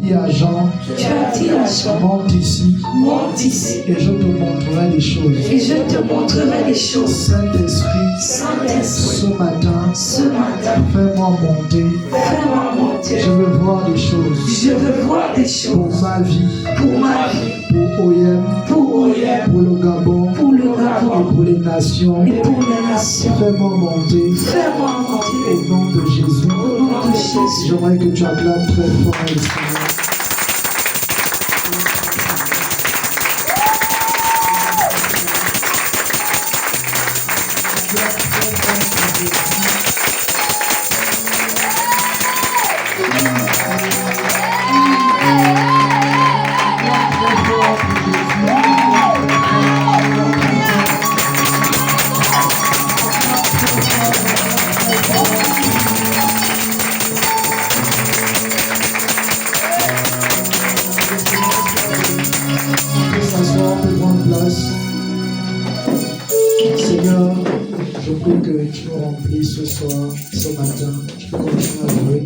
dit à Jean, monte ici, et je te montrerai les choses. Saint-Esprit, ce matin, fais-moi monter. Je veux voir des choses. Pour ma vie, pour OIM, pour le Gabon, et pour les nations. Fais-moi monter. Au nom de Jésus. J'aimerais que tu acclames très fort le Seigneur. Seigneur, je prie que tu nous remplisses ce soir, ce matin. Je peux continuer à louer.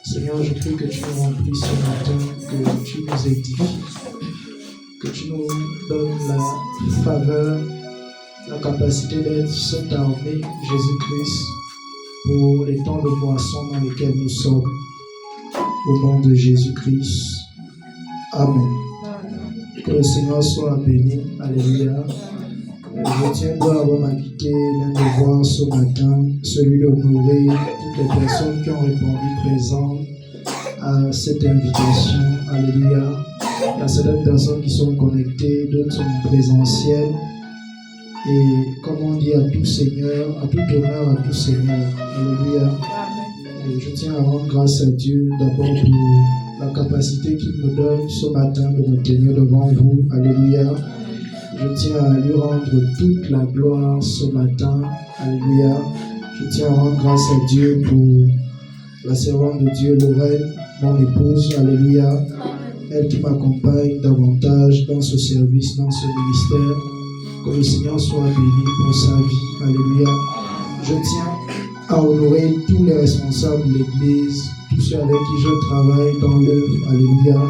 Seigneur, je prie que tu nous remplisses ce matin, que tu nous édifies, que tu nous donnes la faveur, la capacité d'être cette armée, Jésus-Christ, pour les temps de moisson dans lesquels nous sommes. Au nom de Jésus-Christ. Amen. Que le Seigneur soit béni. Alléluia. Je tiens avant ma quitté d'un devoir ce matin, celui d'honorer toutes les personnes qui ont répondu présent à cette invitation. Alléluia. Il y a certaines personnes qui sont connectées, d'autres sont présentielles. Et comme on dit à tout Seigneur, à tout honneur, à tout Seigneur. Alléluia. Et je tiens à rendre grâce à Dieu d'abord pour la capacité qu'il me donne ce matin de me tenir devant vous. Alléluia. Je tiens à lui rendre toute la gloire ce matin. Alléluia. Je tiens à rendre grâce à Dieu pour la servante de Dieu, Lorraine, mon épouse. Alléluia. Elle qui m'accompagne davantage dans ce service, dans ce ministère. Que le Seigneur soit béni pour sa vie. Alléluia. Je tiens à honorer tous les responsables de l'Église, tous ceux avec qui je travaille dans l'œuvre. Alléluia.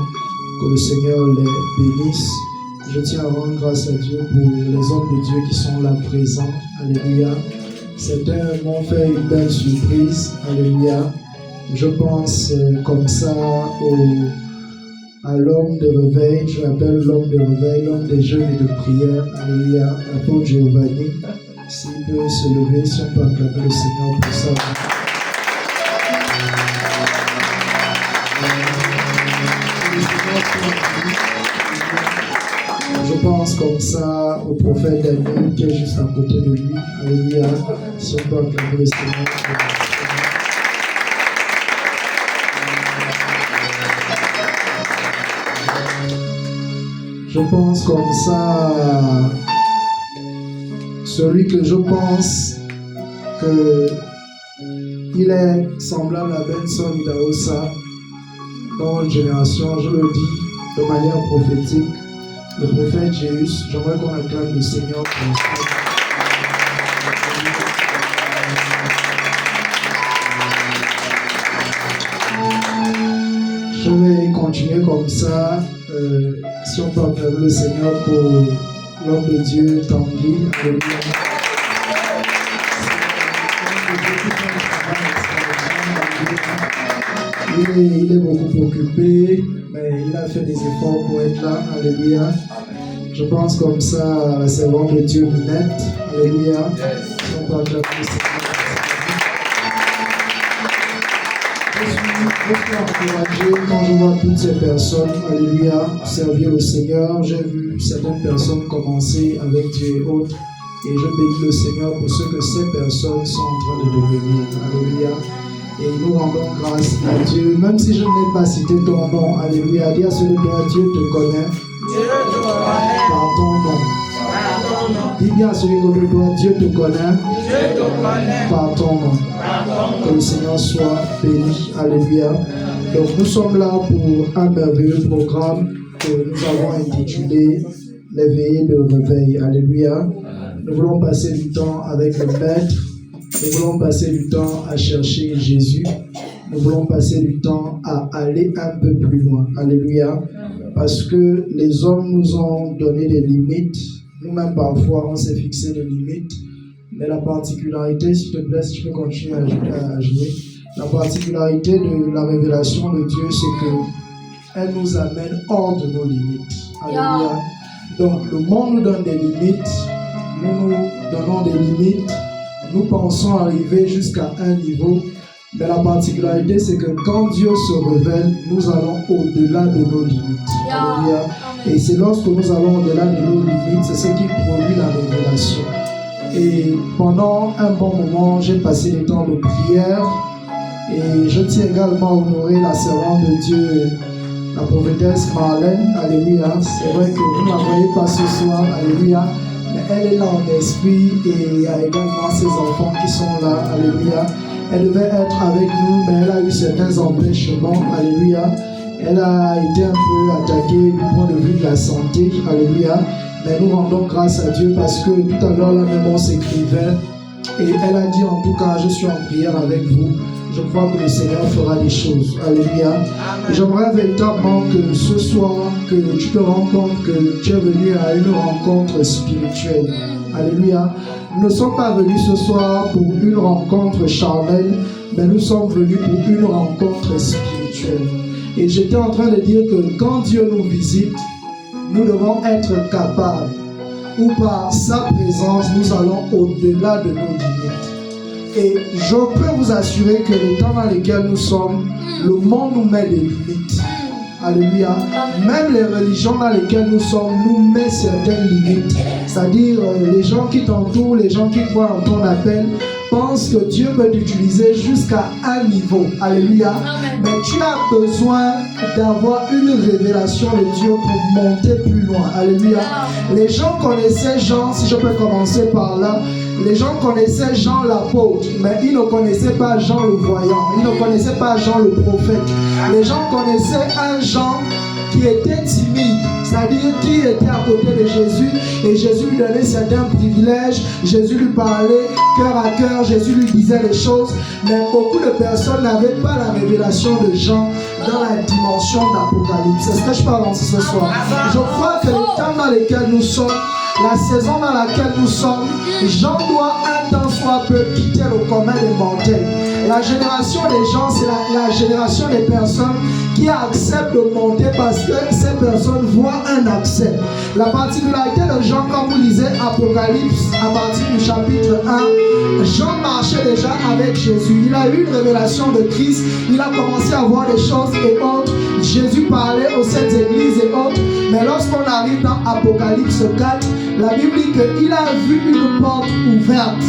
Que le Seigneur les bénisse. Je tiens à rendre grâce à Dieu pour les hommes de Dieu qui sont là présents. Alléluia. Certains m'ont fait une belle surprise. Alléluia. Je pense comme ça à l'homme de réveil. Je l'appelle l'homme de réveil, l'homme des jeûnes et de prière. Alléluia. L'apôtre Giovanni. S'il peut se lever, si on peut acclamer le Seigneur pour ça. Je pense comme ça au prophète Daniel qui est juste à côté de lui. Alléluia. Si on peut acclamer le Seigneur. Je pense comme ça à celui que je pense qu'il est semblable à Benson Idahosa dans notre génération. Je le dis de manière prophétique. Le prophète Jésus, j'aimerais qu'on acclame le Seigneur pour ça. Je vais continuer comme ça. Si on peut acclamer le Seigneur pour l'homme de Dieu, Tanguy. Il est beaucoup occupé, mais il a fait des efforts pour être là. Alléluia. Je pense comme ça à la servante de Dieu, Minette. Alléluia. Si on peut acclamer le Seigneur. Je suis encouragé quand je vois toutes ces personnes, alléluia, servir le Seigneur. J'ai vu certaines personnes commencer avec Dieu et autres. Et je bénis le Seigneur pour ce que ces personnes sont en train de devenir. Alléluia. Et nous rendons grâce à Dieu. Même si je n'ai pas cité ton nom, alléluia. Dis à celui de toi, Dieu te connaît. Par ton nom. Dis bien à celui de toi, Dieu te connaît. Par ton nom. Que le Seigneur soit béni. Alléluia. Donc nous sommes là pour un merveilleux programme que nous avons intitulé Les veillées de réveil. Alléluia. Nous voulons passer du temps avec le Maître. Nous voulons passer du temps à chercher Jésus. nous voulons passer du temps à aller un peu plus loin. Alléluia. Parce que les hommes nous ont donné des limites. Nous-mêmes, parfois, on s'est fixé des limites. Mais la particularité, s'il te plaît, si tu peux continuer à jouer, la particularité de la révélation de Dieu, c'est qu'elle nous amène hors de nos limites. Alléluia. Donc, le monde nous donne des limites. Nous nous donnons des limites. Nous pensons arriver jusqu'à un niveau. Mais la particularité, c'est que quand Dieu se révèle, nous allons au-delà de nos limites. Alléluia. Et c'est lorsque nous allons au-delà de nos limites, c'est ce qui produit la révélation. Et pendant un bon moment, j'ai passé des temps de prière. Et je tiens également à honorer la servante de Dieu, la prophétesse Marlène. Alléluia. C'est vrai que vous ne la voyez pas ce soir. Alléluia. Mais elle est là en esprit et il y a également ses enfants qui sont là. Alléluia. Elle devait être avec nous, mais elle a eu certains empêchements. Alléluia. Elle a été un peu attaquée du point de vue de la santé. Alléluia. Mais nous rendons grâce à Dieu parce que tout à l'heure, là même, on s'écrivait. Et elle a dit, en tout cas, je suis en prière avec vous. Je crois que le Seigneur fera des choses. Alléluia. J'aimerais véritablement que ce soir, que tu te rends compte que tu es venu à une rencontre spirituelle. Alléluia. Nous ne sommes pas venus ce soir pour une rencontre charnelle, mais nous sommes venus pour une rencontre spirituelle. Et j'étais en train de dire que quand Dieu nous visite, nous devons être capables, ou par sa présence, nous allons au-delà de nos limites. Et je peux vous assurer que les temps dans lesquels nous sommes, le monde nous met des limites. Alléluia. Même les religions dans lesquelles nous sommes nous mettent certaines limites. C'est-à-dire les gens qui t'entourent, les gens qui croient en ton appel, pensent que Dieu peut t'utiliser jusqu'à un niveau. Alléluia. Amen. Mais tu as besoin d'avoir une révélation de Dieu pour monter plus loin. Alléluia. Les gens connaissaient Jean, si je peux commencer par là. Les gens connaissaient Jean l'apôtre, mais ils ne connaissaient pas Jean le voyant. Ils ne connaissaient pas Jean le prophète. Les gens connaissaient un Jean qui était timide, c'est-à-dire qui était à côté de Jésus et Jésus lui donnait certains privilèges, Jésus lui parlait cœur à cœur, Jésus lui disait des choses, mais beaucoup de personnes n'avaient pas la révélation de Jean dans la dimension d'Apocalypse. C'est ce que je peux avancer ce soir. Je crois que les temps dans lesquels nous sommes, la saison dans laquelle nous sommes, Jean doit un temps soit peu quitter le commun des mortels. La génération des gens, c'est la génération des personnes qui acceptent de monter parce que ces personnes voient un accès. La particularité de Jean, quand vous lisez Apocalypse, à partir du chapitre 1, Jean marchait déjà avec Jésus. Il a eu une révélation de Christ. Il a commencé à voir des choses et autres. Jésus parlait aux sept églises et autres. Mais lorsqu'on arrive dans Apocalypse 4, la Bible dit qu'il a vu une porte ouverte.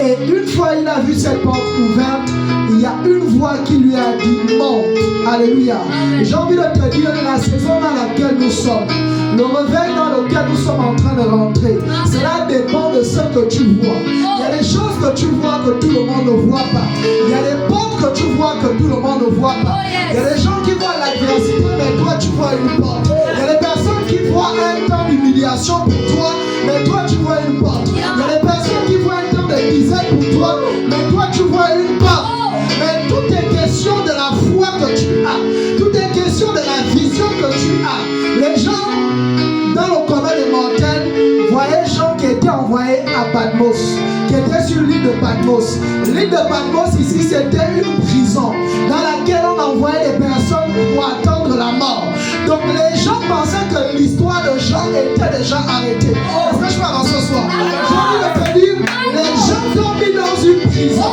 Et une fois il a vu cette porte ouverte, il y a une voix qui lui a dit monte. Alléluia. J'ai envie de te dire la saison dans laquelle nous sommes, le réveil dans lequel nous sommes en train de rentrer, cela dépend de ce que tu vois. Il y a des choses que tu vois que tout le monde ne voit pas. Il y a des portes que tu vois que tout le monde ne voit pas. Il y a des gens qui voient l'adversité, mais toi tu vois une porte. Il y a des personnes qui voient un temps d'humiliation pour toi, mais toi tu vois une porte. Il y a des personnes qui voient un temps de disette pour toi, mais toi tu vois une porte. Mais tout est question de la foi que tu as. Tout est question de la vision que tu as. Les gens, dans le commun des mortels, voyaient Jean qui était envoyé à Patmos, qui était sur l'île de Patmos. L'île de Patmos, ici, c'était une prison dans laquelle on envoyait les personnes pour attendre la mort. Donc les gens pensaient que l'histoire de Jean était déjà arrêtée. Est-ce que je parle en ce soir? J'ai envie de te dire, les gens sont mis dans une prison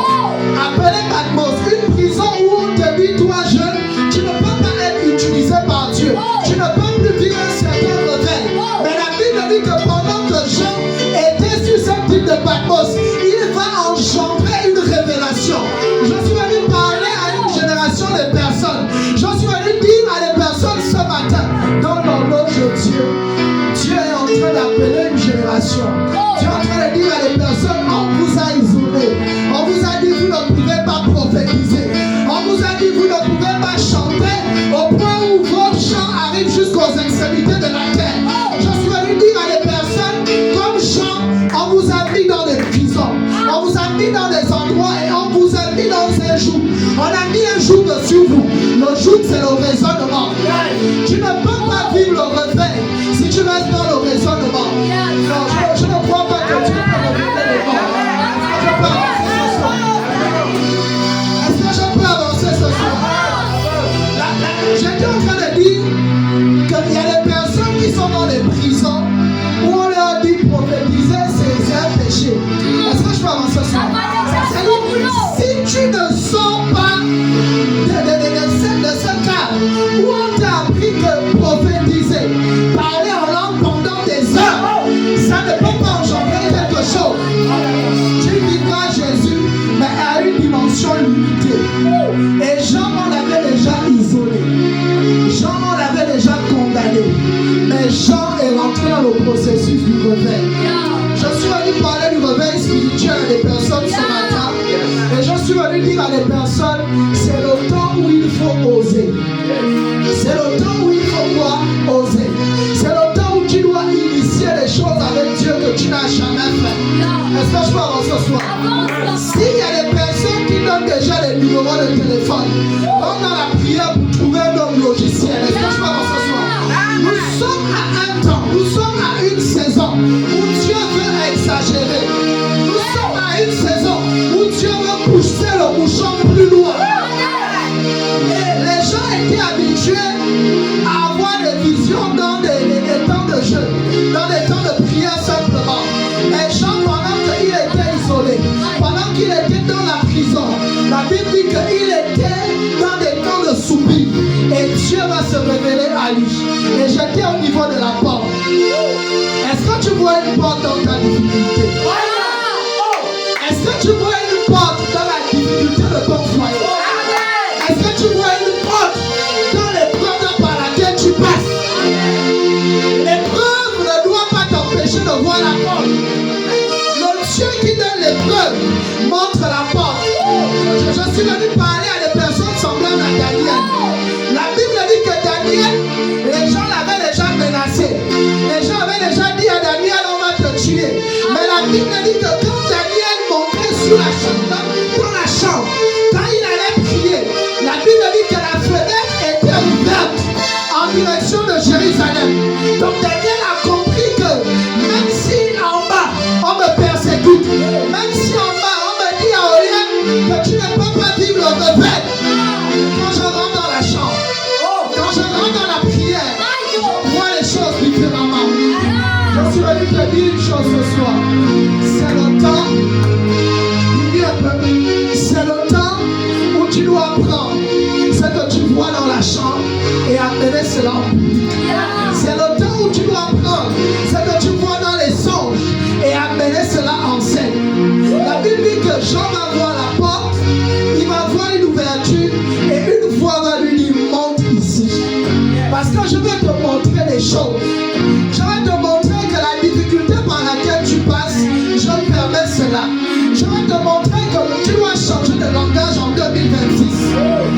appelée Patmos, une prison où on te dit, toi jeune, tu ne peux pas être utilisé par Dieu. Tu ne peux plus vivre un certain réveil. Mais la Bible dit que pendant que Jean était sur cette île de Patmos, il va engendrer une révélation. Je suis venu parler à une génération de personnes. Je suis venu dire à des personnes ce matin, dans l'horloge de Dieu, Dieu est en train d'appeler une génération. Dieu est en train de dire à des personnes, on vous a isolé. On vous a dit, vous ne pouvez pas prophétiser. c'est le raisonnement. Tu ne peux pas vivre le réveil si tu restes dans le raisonnement. Non, je ne crois pas que tu peux révéler les morts. Est-ce que je peux avancer ce soir? J'étais en train de dire qu'il y a des personnes qui sont dans les prisons où on leur dit prophétiser, c'est un péché. Est-ce que je peux avancer ce soir? Si tu ne sors pas de ce cas où on t'a appris que prophétiser, parler en langue pendant des heures, ça ne peut pas engendrer quelque chose. Tu vivras Jésus, mais à une dimension limitée. Et Jean, on l'avait déjà isolé. Jean, on l'avait déjà condamné. Mais Jean est rentré dans le processus du réveil. Je suis venu parler du réveil spirituel à des personnes ce matin. Et je suis venu dire à des personnes, c'est le temps où il faut oser. C'est le temps où il faut quoi? Oser. C'est le temps où tu dois initier les choses avec Dieu que tu n'as jamais fait. Est-ce que je peux avancer ce soir? S'il y a des personnes qui donnent déjà les numéros de téléphone, vont dans la prière pour trouver un homme logiciel. Est-ce que je peux avancer ce soir? Nous sommes à un temps, nous sommes à une saison où Dieu veut exagérer. Nous sommes à une saison où Dieu veut pousser le bouchon plus loin. Et les gens étaient habitués à avoir des visions dans des temps de jeûne, dans des temps de prière simplement. Et Jean, pendant qu'il était isolé, pendant qu'il était dans la prison, la Bible dit qu'il était dans des temps de soupir. Et Dieu va se révéler à lui. Et j'étais au niveau de la porte. Est-ce que tu vois une porte dans ta difficulté? Est-ce que tu vois une porte dans la difficulté de ton foyer? Est-ce que tu vois une porte dans l'épreuve par laquelle tu passes? L'épreuve ne doit pas t'empêcher de voir la porte. Le Dieu qui donne l'épreuve montre la porte. Je suis venu parler à des personnes semblables à Daniel. La Bible dit que Daniel, les gens l'avaient déjà menacé. Les gens avaient déjà dit à Daniel, on va te tuer. Mais la Bible dit que quand Daniel montait sur la chambre, dans la chambre, quand il allait prier, la Bible dit que la fenêtre était ouverte en direction de Jérusalem. Donc Daniel a compris que même si en bas on me persécute, même si en bas on me dit à Orient que tu ne peux pas vivre le réveil, quand je rentre dans la chambre, quand je rentre dans la prière, je vois les choses différemment. Je suis venu te dire une chose ce soir. C'est le temps, c'est le temps où tu dois prendre ce que tu vois dans la chambre et amener cela en public. C'est le temps où tu dois prendre ce que tu vois dans les songes et amener cela en scène. La Bible dit que Jean va voir la porte, il va voir une ouverture et une voix va lui dire monte ici. Parce que je veux te montrer les choses. Je vais te montrer que la difficulté par laquelle tu passes, je permets cela. Je vais te montrer que tu dois changer de langage en 2026.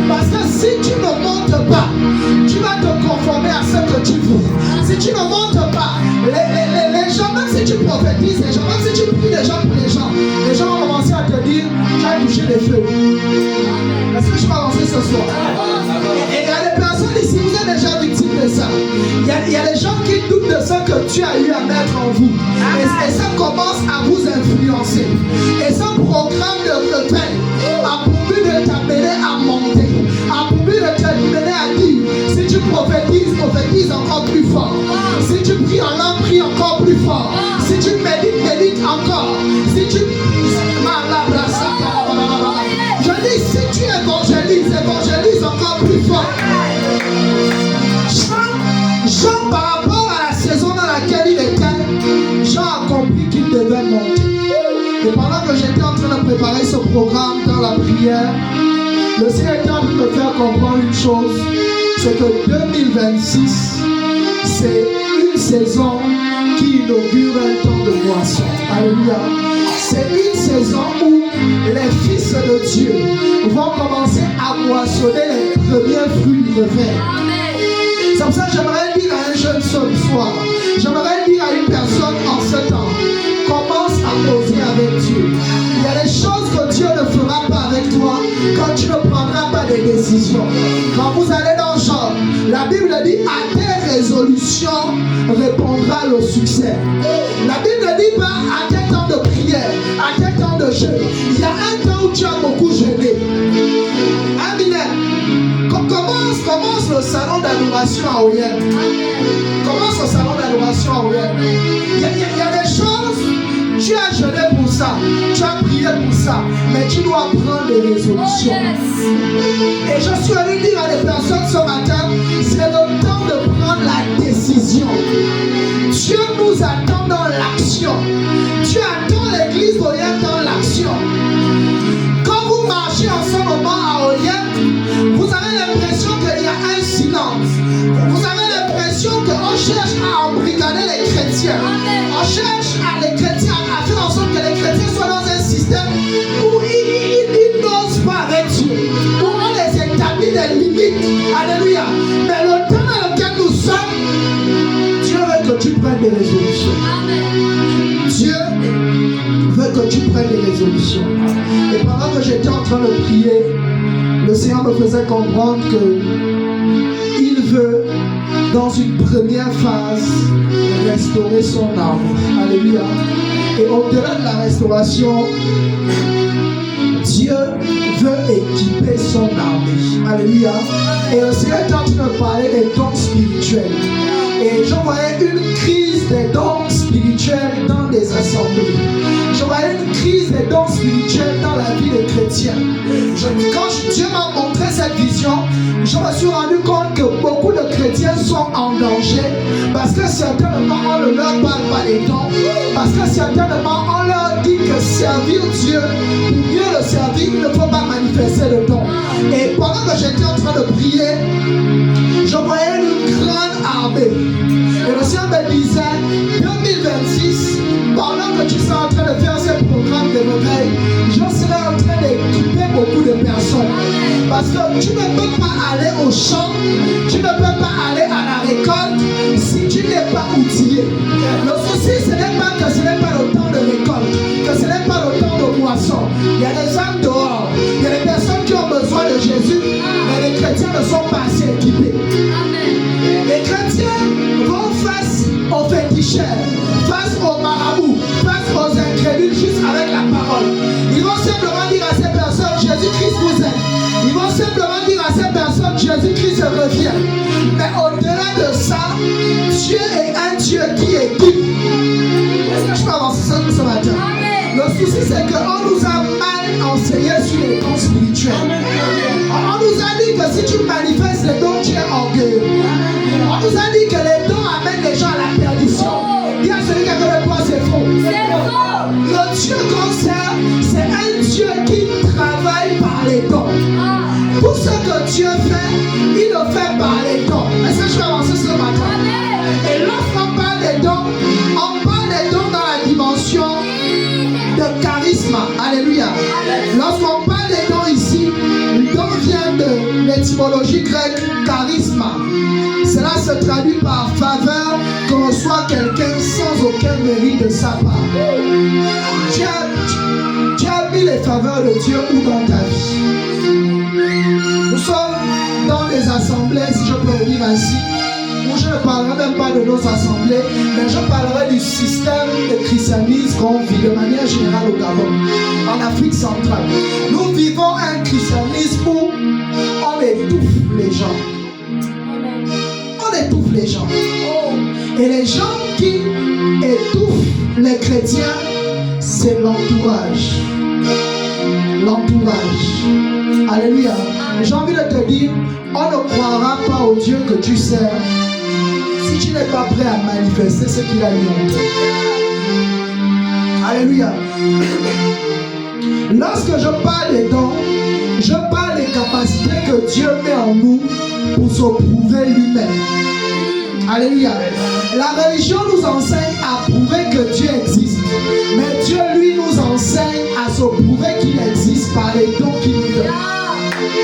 Parce que si tu ne montes pas, tu vas te conformer à ce que tu veux. Si tu ne montes pas, les gens, même si tu prophétises les gens, même si tu pries les gens pour les gens vont commencer à te dire, tu as touché les feux. Est-ce que je peux avancer ce soir? Et il y a des personnes ici, vous êtes déjà victimes de ça. Il y a des gens qui doutent de ce que tu as eu à mettre en vous. Et ça commence à vous influencer. Et ce programme de réveil a pour but de t'amener à monter. A pour but de t'amener à dire, si tu prophétises, prophétise encore plus fort. Si tu pries en langue, prie encore plus fort. Si tu médites, médite encore. Si tu... Je dis, si tu évangélises, évangélise encore plus fort. Jean, par rapport à la saison dans laquelle il était, Jean a compris qu'il devait monter. Et pendant que j'étais en train de préparer ce programme dans la prière, le Seigneur était en train de me faire comprendre une chose, c'est que 2026, c'est une saison qui inaugure un temps de moisson. Alléluia. C'est une saison où les fils de Dieu vont commencer à moissonner les premiers fruits du réveil. C'est pour ça que j'aimerais dire à un jeune ce soir, j'aimerais dire à une personne en ce temps, commence à oser avec Dieu. Il y a des choses que Dieu ne fera pas avec toi quand tu ne prendras pas des décisions. Quand vous allez dans attention, la Bible dit à tes résolutions répondra le succès. La Bible ne dit pas à tes temps de prière, à tes temps de jeûne. Il y a un temps où tu as beaucoup jeûné. Amen. Commence le salon d'adoration à Oyem. Commence le salon d'adoration à Oyem. Il y a des choses, tu as jeûné pour ça, tu as prié pour ça, mais tu dois prendre des résolutions. Et je suis allé dire à des personnes ce matin, c'est le temps de prendre la décision. Dieu nous attend dans l'action. Dieu attend l'église d'Oyem dans l'action. Quand vous marchez en ce moment à Oyem, vous avez l'impression qu'il y a un silence. Vous avez l'impression qu'on cherche à embrigader les chrétiens. On cherche à les chrétiens, à faire en sorte que les chrétiens soient dans un système où ils n'osent pas avec Dieu, où on les établit des limites. Alléluia. Mais le temps dans lequel nous sommes, Dieu veut que tu prennes des résolutions. Dieu veut que tu prennes des résolutions. Et pendant que j'étais en train de prier, le Seigneur me faisait comprendre qu'il veut, dans une première phase, restaurer son âme. Alléluia. Et au-delà de la restauration, Dieu veut équiper son armée. Alléluia. Et le Seigneur est en train de parler des dons spirituels. Et je voyais une crise des dons spirituels dans les assemblées. Je voyais une crise des dons spirituels dans la vie des chrétiens. Quand Dieu m'a montré cette vision, je me suis rendu compte que beaucoup de chrétiens sont en danger parce que certainement on ne leur parle pas des dons, parce que certainement on leur dit que servir Dieu, pour mieux le servir, il ne faut pas manifester le don. Et pendant que j'étais en train de prier, je voyais une grande armée. Et le Seigneur me disait, 2026, pendant que tu seras en train de faire ces programmes de réveil, je serai en train d'équiper beaucoup de personnes. Parce que tu ne peux pas aller au champ, tu ne peux pas aller à la récolte si tu n'es pas outillé. Le souci, ce n'est pas que ce n'est pas le temps de récolte, que ce n'est pas le temps de moisson. Il y a des âmes dehors, il y a des personnes qui ont besoin de Jésus, mais les chrétiens ne sont pas assez équipés. Les chrétiens vont face aux féticheurs, face aux marabouts, face aux incrédules juste avec la parole. Ils vont simplement dire à ces personnes, Jésus-Christ vous aime. Ils vont simplement dire à ces personnes, Jésus-Christ revient. Mais au-delà de ça, Dieu est un Dieu qui équipe. Est-ce que je peux avancer ça ce matin? Le souci, c'est qu'on nous a mal enseigné sur les dons spirituels. On nous a dit que si tu manifestes les dons, tu es orgueilleux. On nous a dit que les dons amènent les gens à la perdition. Bien celui qui a fait le toi, c'est faux. Le Dieu qu'on sert, c'est un Dieu qui travaille par les dons. Tout ce que Dieu fait, il le fait par les dons. Est-ce que je vais avancer ce matin? Et lorsqu'on parle des dons, on parle des dons dans la dimension de charisme. Alléluia. Lorsqu'on parle des dons ici, le don vient de l'étymologie grecque charisme. Cela se traduit par faveur que reçoit quelqu'un sans aucun mérite de sa part. Tu as mis les faveurs de Dieu où dans ta vie? Nous sommes dans des assemblées, si je peux le dire ainsi, où je ne parlerai même pas de nos assemblées, mais je parlerai du système de christianisme qu'on vit de manière générale au Gabon, en Afrique centrale. Nous vivons un christianisme où on étouffe les gens. On étouffe les gens. Et les gens qui étouffent les chrétiens, c'est l'entourage. L'entourage. Alléluia. J'ai envie de te dire, on ne croira pas au Dieu que tu sers si tu n'es pas prêt à manifester ce qu'il a mis en toi. Alléluia. Lorsque je parle des dons, je parle des capacités que Dieu met en nous pour se prouver lui-même. Alléluia. La religion nous enseigne à prouver que Dieu existe. Mais Dieu, lui, nous enseigne à se prouver qu'il existe par les dons qu'il nous donne.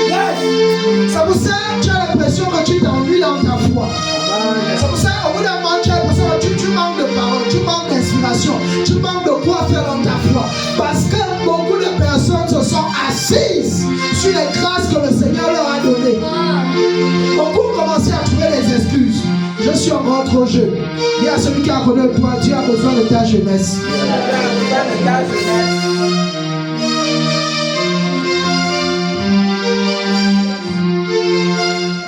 Yes. Ça vous sert, tu as l'impression que tu t'ennuies dans ta foi. Ça vous sert, au bout d'un moment, tu as l'impression que tu manques de parole, tu manques d'inspiration, tu manques de quoi faire dans ta foi. Parce que beaucoup de personnes se sont assises sur les grâces que le Seigneur leur a données. Beaucoup tu es encore trop jeune. Dis à celui qui a connu toi, Dieu a besoin de ta jeunesse.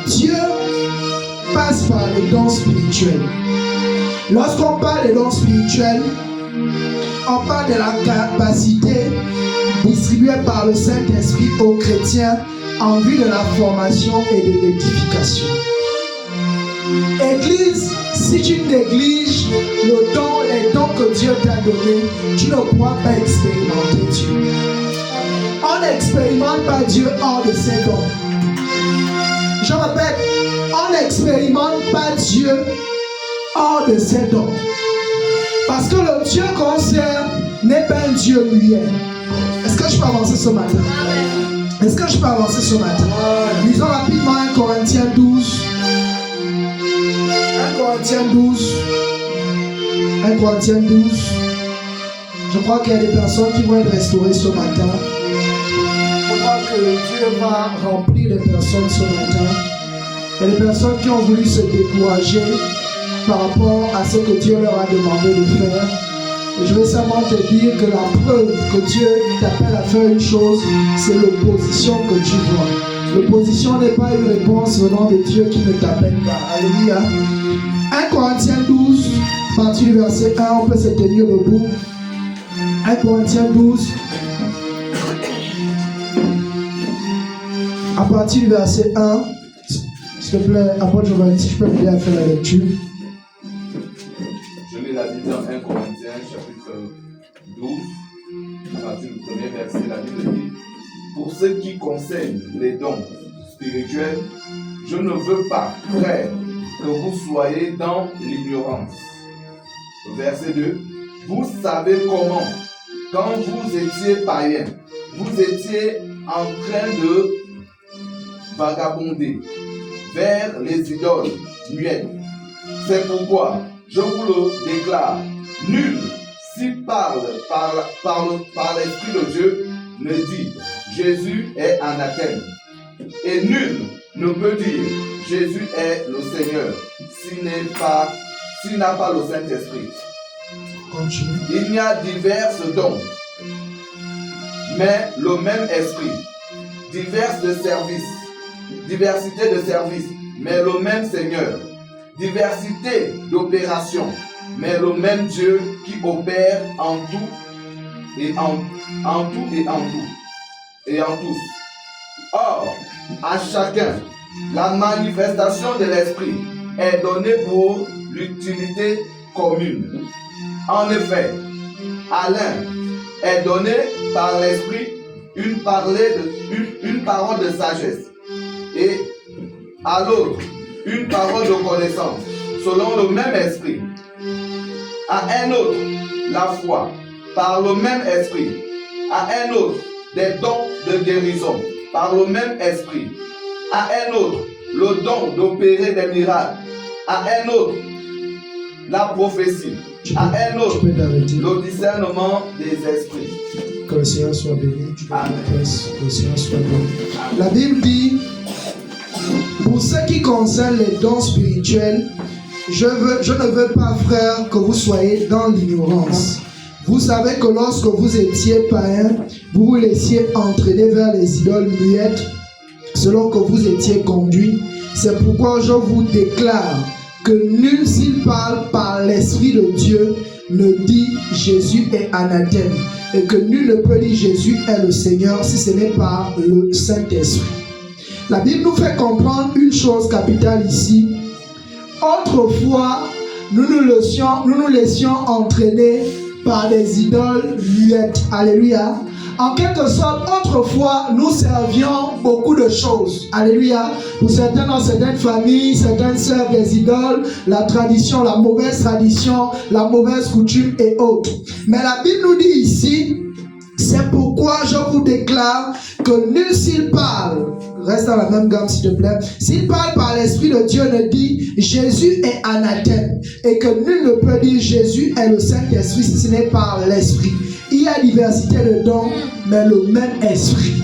Dieu passe par les dons spirituels. Lorsqu'on parle des dons spirituels, on parle de la capacité distribuée par le Saint-Esprit aux chrétiens en vue de la formation et de l'édification. Église, si tu négliges les dons que Dieu t'a donnés, tu ne pourras pas expérimenter Dieu. On n'expérimente pas Dieu hors de ses dons. Je répète, on n'expérimente pas Dieu hors de ses dons. Parce que le Dieu qu'on sert n'est pas un Dieu muet. Est-ce que je peux avancer ce matin? Est-ce que je peux avancer ce matin? Lisons rapidement 1 Corinthiens 12. 1 Corinthiens 12. 1 Corinthiens 12. Je crois qu'il y a des personnes qui vont être restaurées ce matin. Je crois que Dieu va remplir les personnes ce matin. Il y a des personnes qui ont voulu se décourager par rapport à ce que Dieu leur a demandé de faire. Et je vais simplement te dire que la preuve que Dieu t'appelle à faire une chose, c'est l'opposition que tu vois. L'opposition n'est pas une réponse venant de Dieu qui ne t'appelle pas. Alléluia. 1 Corinthiens 12, à partir du verset 1, on peut se tenir debout. 1 Corinthiens 12, à partir du verset 1, s'il te plaît, apôtre Giovanni, si je peux m'aider à faire la lecture. Je lis la Bible dans 1 Corinthiens, chapitre 12, à partir du premier verset, la Bible dit: pour ce qui concerne les dons spirituels, je ne veux pas, frère, que vous soyez dans l'ignorance. Verset 2: vous savez comment, quand vous étiez païens, vous étiez en train de vagabonder vers les idoles muettes. C'est pourquoi je vous le déclare, nul, s'il parle par l'Esprit de Dieu, ne dit Jésus est anathème. Et nul ne peut dire Jésus est le Seigneur s'il n'a pas le Saint-Esprit. Il y a divers dons, mais le même esprit. Diversité de services, mais le même Seigneur. Diversité d'opérations, mais le même Dieu qui opère en tout et en tous. Or, à chacun, la manifestation de l'Esprit est donnée pour l'utilité commune. En effet, à l'un est donnée par l'Esprit une parole de sagesse, et à l'autre une parole de connaissance, selon le même esprit. À un autre, la foi, par le même esprit. À un autre, des dons de guérison, par le même esprit. À un autre, le don d'opérer des miracles. À un autre, la prophétie. À un autre, le discernement des esprits. Que le Seigneur soit béni. Que le Seigneur soit béni. La Bible dit: pour ce qui concerne les dons spirituels, je ne veux pas, frère, que vous soyez dans l'ignorance. Vous savez que lorsque vous étiez païens, vous vous laissiez entraîner vers les idoles muettes, selon que vous étiez conduits. C'est pourquoi je vous déclare que nul, s'il parle par l'Esprit de Dieu, ne dit Jésus est anathème, et que nul ne peut dire Jésus est le Seigneur si ce n'est par le Saint-Esprit. La Bible nous fait comprendre une chose capitale ici. Autrefois, nous nous laissions entraîner par des idoles muettes. Alléluia. En quelque sorte, autrefois, nous servions beaucoup de choses. Alléluia. Pour certains, dans certaines familles, certains servent des idoles, la tradition, la mauvaise tradition, la mauvaise coutume et autres. Mais la Bible nous dit ici: c'est pourquoi je vous déclare que nul, s'il parle, reste dans la même gamme s'il te plaît, s'il parle par l'Esprit de Dieu, ne dit Jésus est anathème, et que nul ne peut dire Jésus est le Saint-Esprit si ce n'est par l'Esprit. Il y a diversité de dons, mais le même Esprit.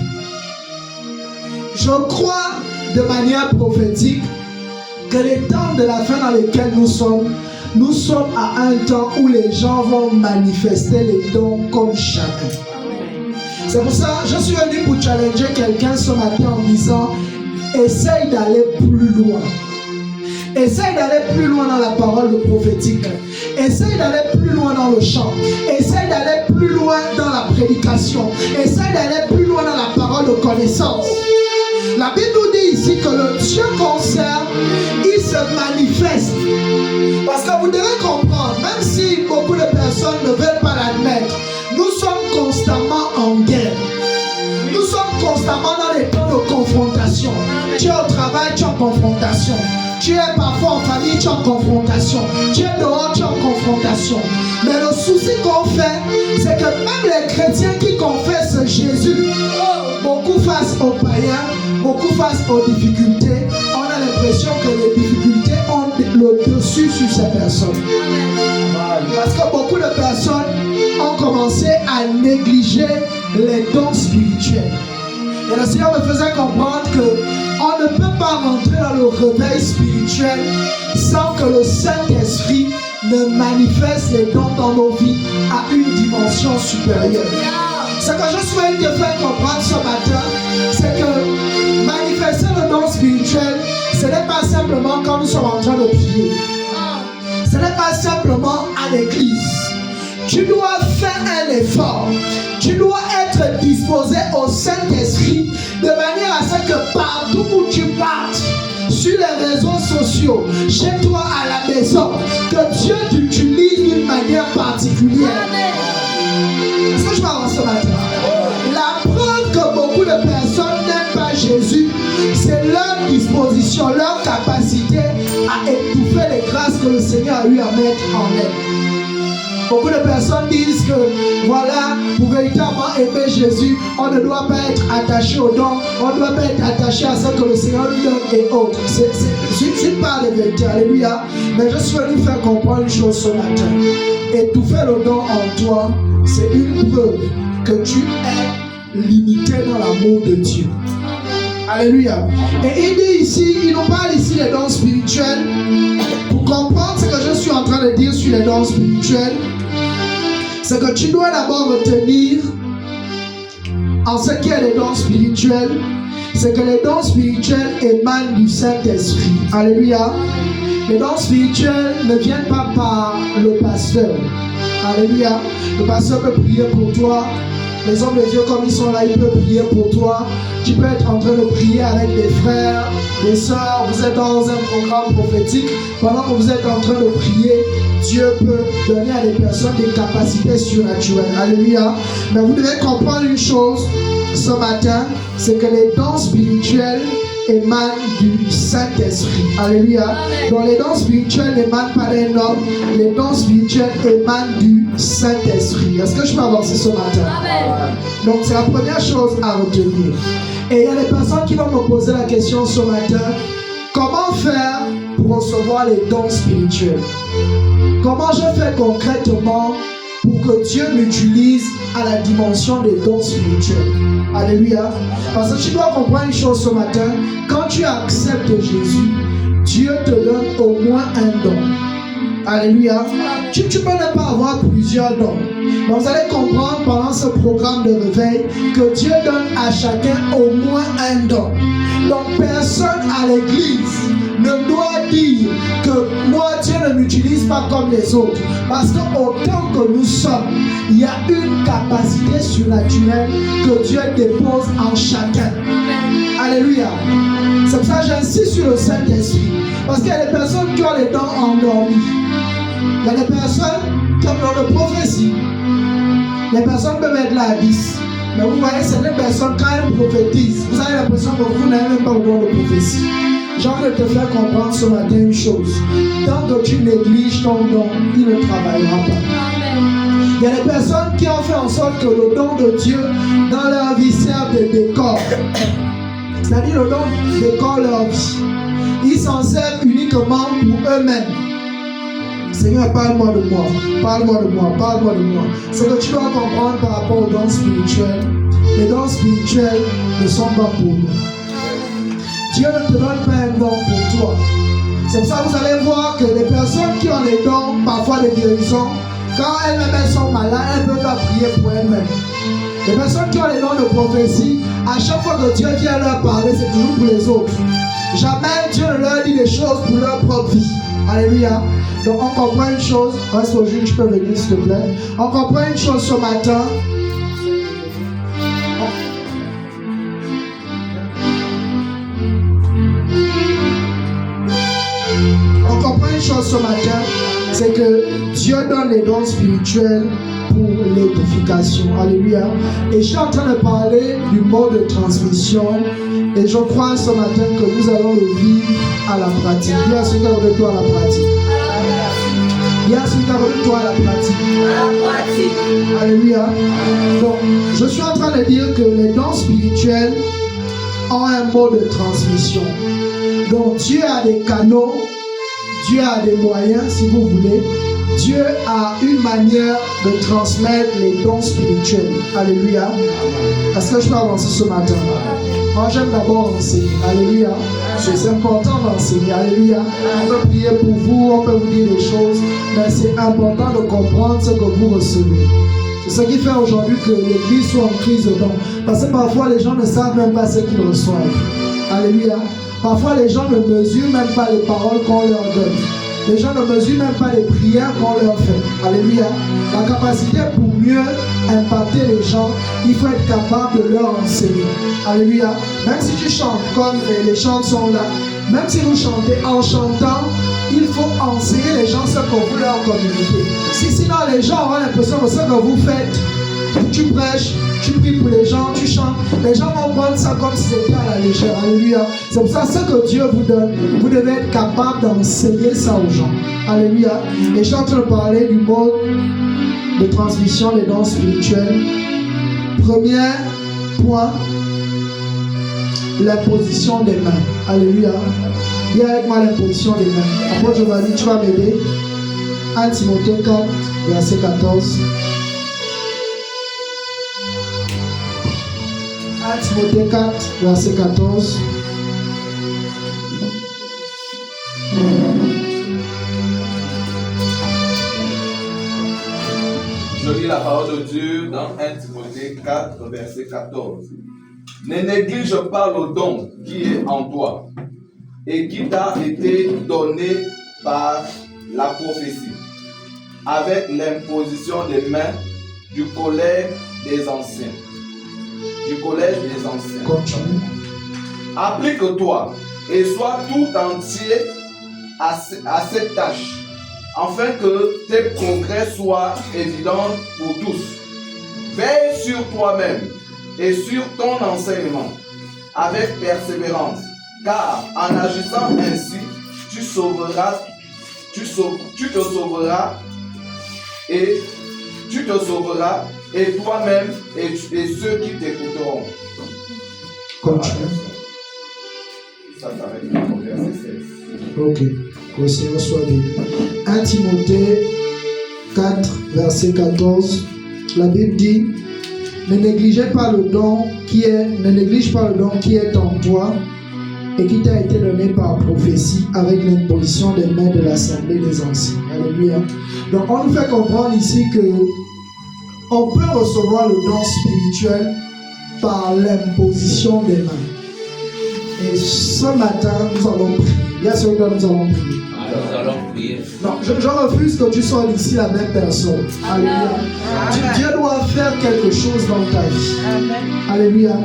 Je crois de manière prophétique que les temps de la fin dans lesquels nous sommes à un temps où les gens vont manifester les dons comme jamais. C'est pour ça que je suis venu pour challenger quelqu'un ce matin en disant, essaye d'aller plus loin. Essaye d'aller plus loin dans la parole prophétique. Essaye d'aller plus loin dans le chant. Essaye d'aller plus loin dans la prédication. Essaye d'aller plus loin dans la parole de connaissance. La Bible nous dit ici que le Dieu qu'on sert, il se manifeste. Parce que vous devez comprendre, même si beaucoup de personnes ne veulent pas l'admettre, nous sommes constamment en guerre. Nous sommes constamment dans les temps de confrontation. Tu es au travail, tu es en confrontation. Tu es parfois en famille, tu es en confrontation. Tu es dehors, tu es en confrontation. Mais le souci qu'on fait, c'est que même les chrétiens qui confessent Jésus, beaucoup face aux païens, beaucoup face aux difficultés, on a l'impression que les difficultés ont le dessus sur ces personnes. Parce que beaucoup de personnes ont commencé à négliger les dons spirituels. Et le Seigneur me faisait comprendre qu'on ne peut pas rentrer dans le réveil spirituel sans que le Saint-Esprit ne manifeste les dons dans nos vies à une dimension supérieure. Ce que je souhaite te faire comprendre ce matin, c'est que manifester le don spirituel, ce n'est pas simplement quand nous sommes en train de prier. Ce n'est pas simplement à l'église. Tu dois faire un effort. Tu dois être disposé au Saint-Esprit de manière à ce que partout où tu partes, sur les réseaux sociaux, chez toi à la maison, que Dieu t'utilise d'une manière particulière. Est-ce que je parle ce matin? La preuve que beaucoup de personnes n'aiment pas Jésus, c'est leur disposition, leur capacité à étouffer les grâces que le Seigneur a eu à mettre en elles. Beaucoup de personnes disent que voilà, pour véritablement aimer Jésus, on ne doit pas être attaché aux dons, on ne doit pas être attaché à ce que le Seigneur lui donne et autres. Je ne parle de vérité, alléluia. Mais je suis venu faire comprendre une chose ce matin. Étouffer le don en toi, c'est une preuve que tu es limité dans l'amour de Dieu. Alléluia. Et il dit ici, il nous parle ici des dons spirituels. Pour comprendre ce que je suis en train de dire sur les dons spirituels, c'est que tu dois d'abord retenir en ce qui est des dons spirituels, c'est que les dons spirituels émanent du Saint-Esprit. Alléluia. Les dons spirituels ne viennent pas par le pasteur. Alléluia. Le pasteur peut prier pour toi. Les hommes de Dieu, comme ils sont là, ils peuvent prier pour toi. Tu peux être en train de prier avec des frères, des sœurs. Vous êtes dans un programme prophétique. Pendant que vous êtes en train de prier, Dieu peut donner à des personnes des capacités surnaturelles. Alléluia. Mais vous devez comprendre une chose ce matin, c'est que les dons spirituels émanent du Saint-Esprit. Alléluia. Donc les dons spirituels émanent pas d'un homme. Les dons spirituels émanent du Saint-Esprit. Est-ce que je peux avancer ce matin? Amen. Donc c'est la première chose à retenir. Et il y a des personnes qui vont me poser la question ce matin, comment faire pour recevoir les dons spirituels? Comment je fais concrètement pour que Dieu m'utilise à la dimension des dons spirituels? Alléluia. Parce que tu dois comprendre une chose ce matin, quand tu acceptes Jésus, Dieu te donne au moins un don. Alléluia. Tu peux ne pas avoir plusieurs dons. Donc vous allez comprendre pendant ce programme de réveil que Dieu donne à chacun au moins un don. Donc personne à l'église ne doit dire que moi Dieu ne m'utilise pas comme les autres. Parce que autant que nous sommes, il y a une capacité surnaturelle que Dieu dépose en chacun. Alléluia. C'est pour ça que j'insiste sur le Saint-Esprit. Parce qu'il y a des personnes qui ont les dons endormis. Il y a des personnes qui ont le don de prophétie. Les personnes peuvent être là à 10. Mais vous voyez, certaines personnes, quand elles prophétisent, vous avez l'impression que vous n'avez même pas le don de prophétie. J'ai envie de te faire comprendre ce matin une chose. Tant que tu négliges ton don, il ne travaillera pas. Il y a des personnes qui ont fait en sorte que le don de Dieu dans leur vie serve de décor. C'est-à-dire le don décore leur vie. Ils s'en servent uniquement pour eux-mêmes. Seigneur, parle-moi de moi, parle-moi de moi, parle-moi de moi. Ce que tu dois comprendre par rapport aux dons spirituels, les dons spirituels ne sont pas pour nous. Dieu ne te donne pas un don pour toi. C'est pour ça que vous allez voir que les personnes qui ont les dons, parfois de guérison, quand elles-mêmes sont malades, elles peuvent pas prier pour elles-mêmes. Les personnes qui ont les dons de prophétie, à chaque fois que Dieu vient leur parler, c'est toujours pour les autres. Jamais Dieu ne leur dit des choses pour leur propre vie. Alléluia. Donc on comprend une chose. Reste au juge, je peux venir s'il te plaît. On comprend une chose ce matin. On comprend une chose ce matin. C'est que Dieu donne les dons spirituels pour l'édification. Alléluia. Et je suis en train de parler du mode de transmission. Et je crois ce matin que nous allons le vivre à la pratique. Il y a celui qui a revu toi à la pratique. Il y a celui qui a revu toi à la pratique. Alléluia. Donc, je suis en train de dire que les dons spirituels ont un mode de transmission. Donc, Dieu a des canaux, Dieu a des moyens, si vous voulez. Dieu a une manière de transmettre les dons spirituels. Alléluia. Est-ce que je peux avancer ce matin? Moi, j'aime d'abord enseigner. Alléluia. C'est important d'enseigner. Alléluia. On peut prier pour vous, on peut vous dire des choses, mais c'est important de comprendre ce que vous recevez. C'est ce qui fait aujourd'hui que l'Église soit en crise de dons. Parce que parfois, les gens ne savent même pas ce qu'ils reçoivent. Alléluia. Parfois, les gens ne mesurent même pas les paroles qu'on leur donne. Les gens ne mesurent même pas les prières qu'on leur fait. Alléluia. La capacité pour mieux impacter les gens, il faut être capable de leur enseigner. Alléluia. Même si tu chantes comme les chants sont là, même si vous chantez en chantant, il faut enseigner les gens ce que vous leur communiquez. Sinon les gens auront l'impression que ce que vous faites, tu prêches, tu pries pour les gens, tu chantes, les gens vont prendre ça comme si c'était à la légère. Alléluia. C'est pour ça ce que Dieu vous donne, vous devez être capable d'enseigner ça aux gens. Alléluia. Et je suis en train de parler du mode de transmission des dons spirituels. Premier point, l'imposition des mains. Alléluia. Viens avec moi l'imposition des mains. Après je vais dire, tu vas m'aider. 1 Timothée 4, verset 14. 1 Timothée 4, verset 14. Je lis la parole de Dieu dans 1 Timothée 4, verset 14. Ne néglige pas le don qui est en toi et qui t'a été donné par la prophétie, avec l'imposition des mains du collège des anciens. Continue. Applique-toi et sois tout entier à cette tâche, afin que tes progrès soient évidents pour tous. Veille sur toi-même et sur ton enseignement avec persévérance, car en agissant ainsi, tu te sauveras et toi-même et ceux qui t'écouteront. Continue. Ça s'arrête au verset 16. Ok. Que le Seigneur soit béni. 1 Timothée 4, verset 14. La Bible dit: ne néglige pas le don qui est en toi et qui t'a été donné par prophétie avec l'imposition des mains de l'Assemblée des anciens. Alléluia. Donc on nous fait comprendre ici que on peut recevoir le don spirituel par l'imposition des mains. Et ce matin, nous allons prier. Il y a ce que nous allons prier. Nous allons prier. Non, je refuse que tu sois d'ici la même personne. Alléluia. Dieu doit faire quelque chose dans ta vie. Alléluia.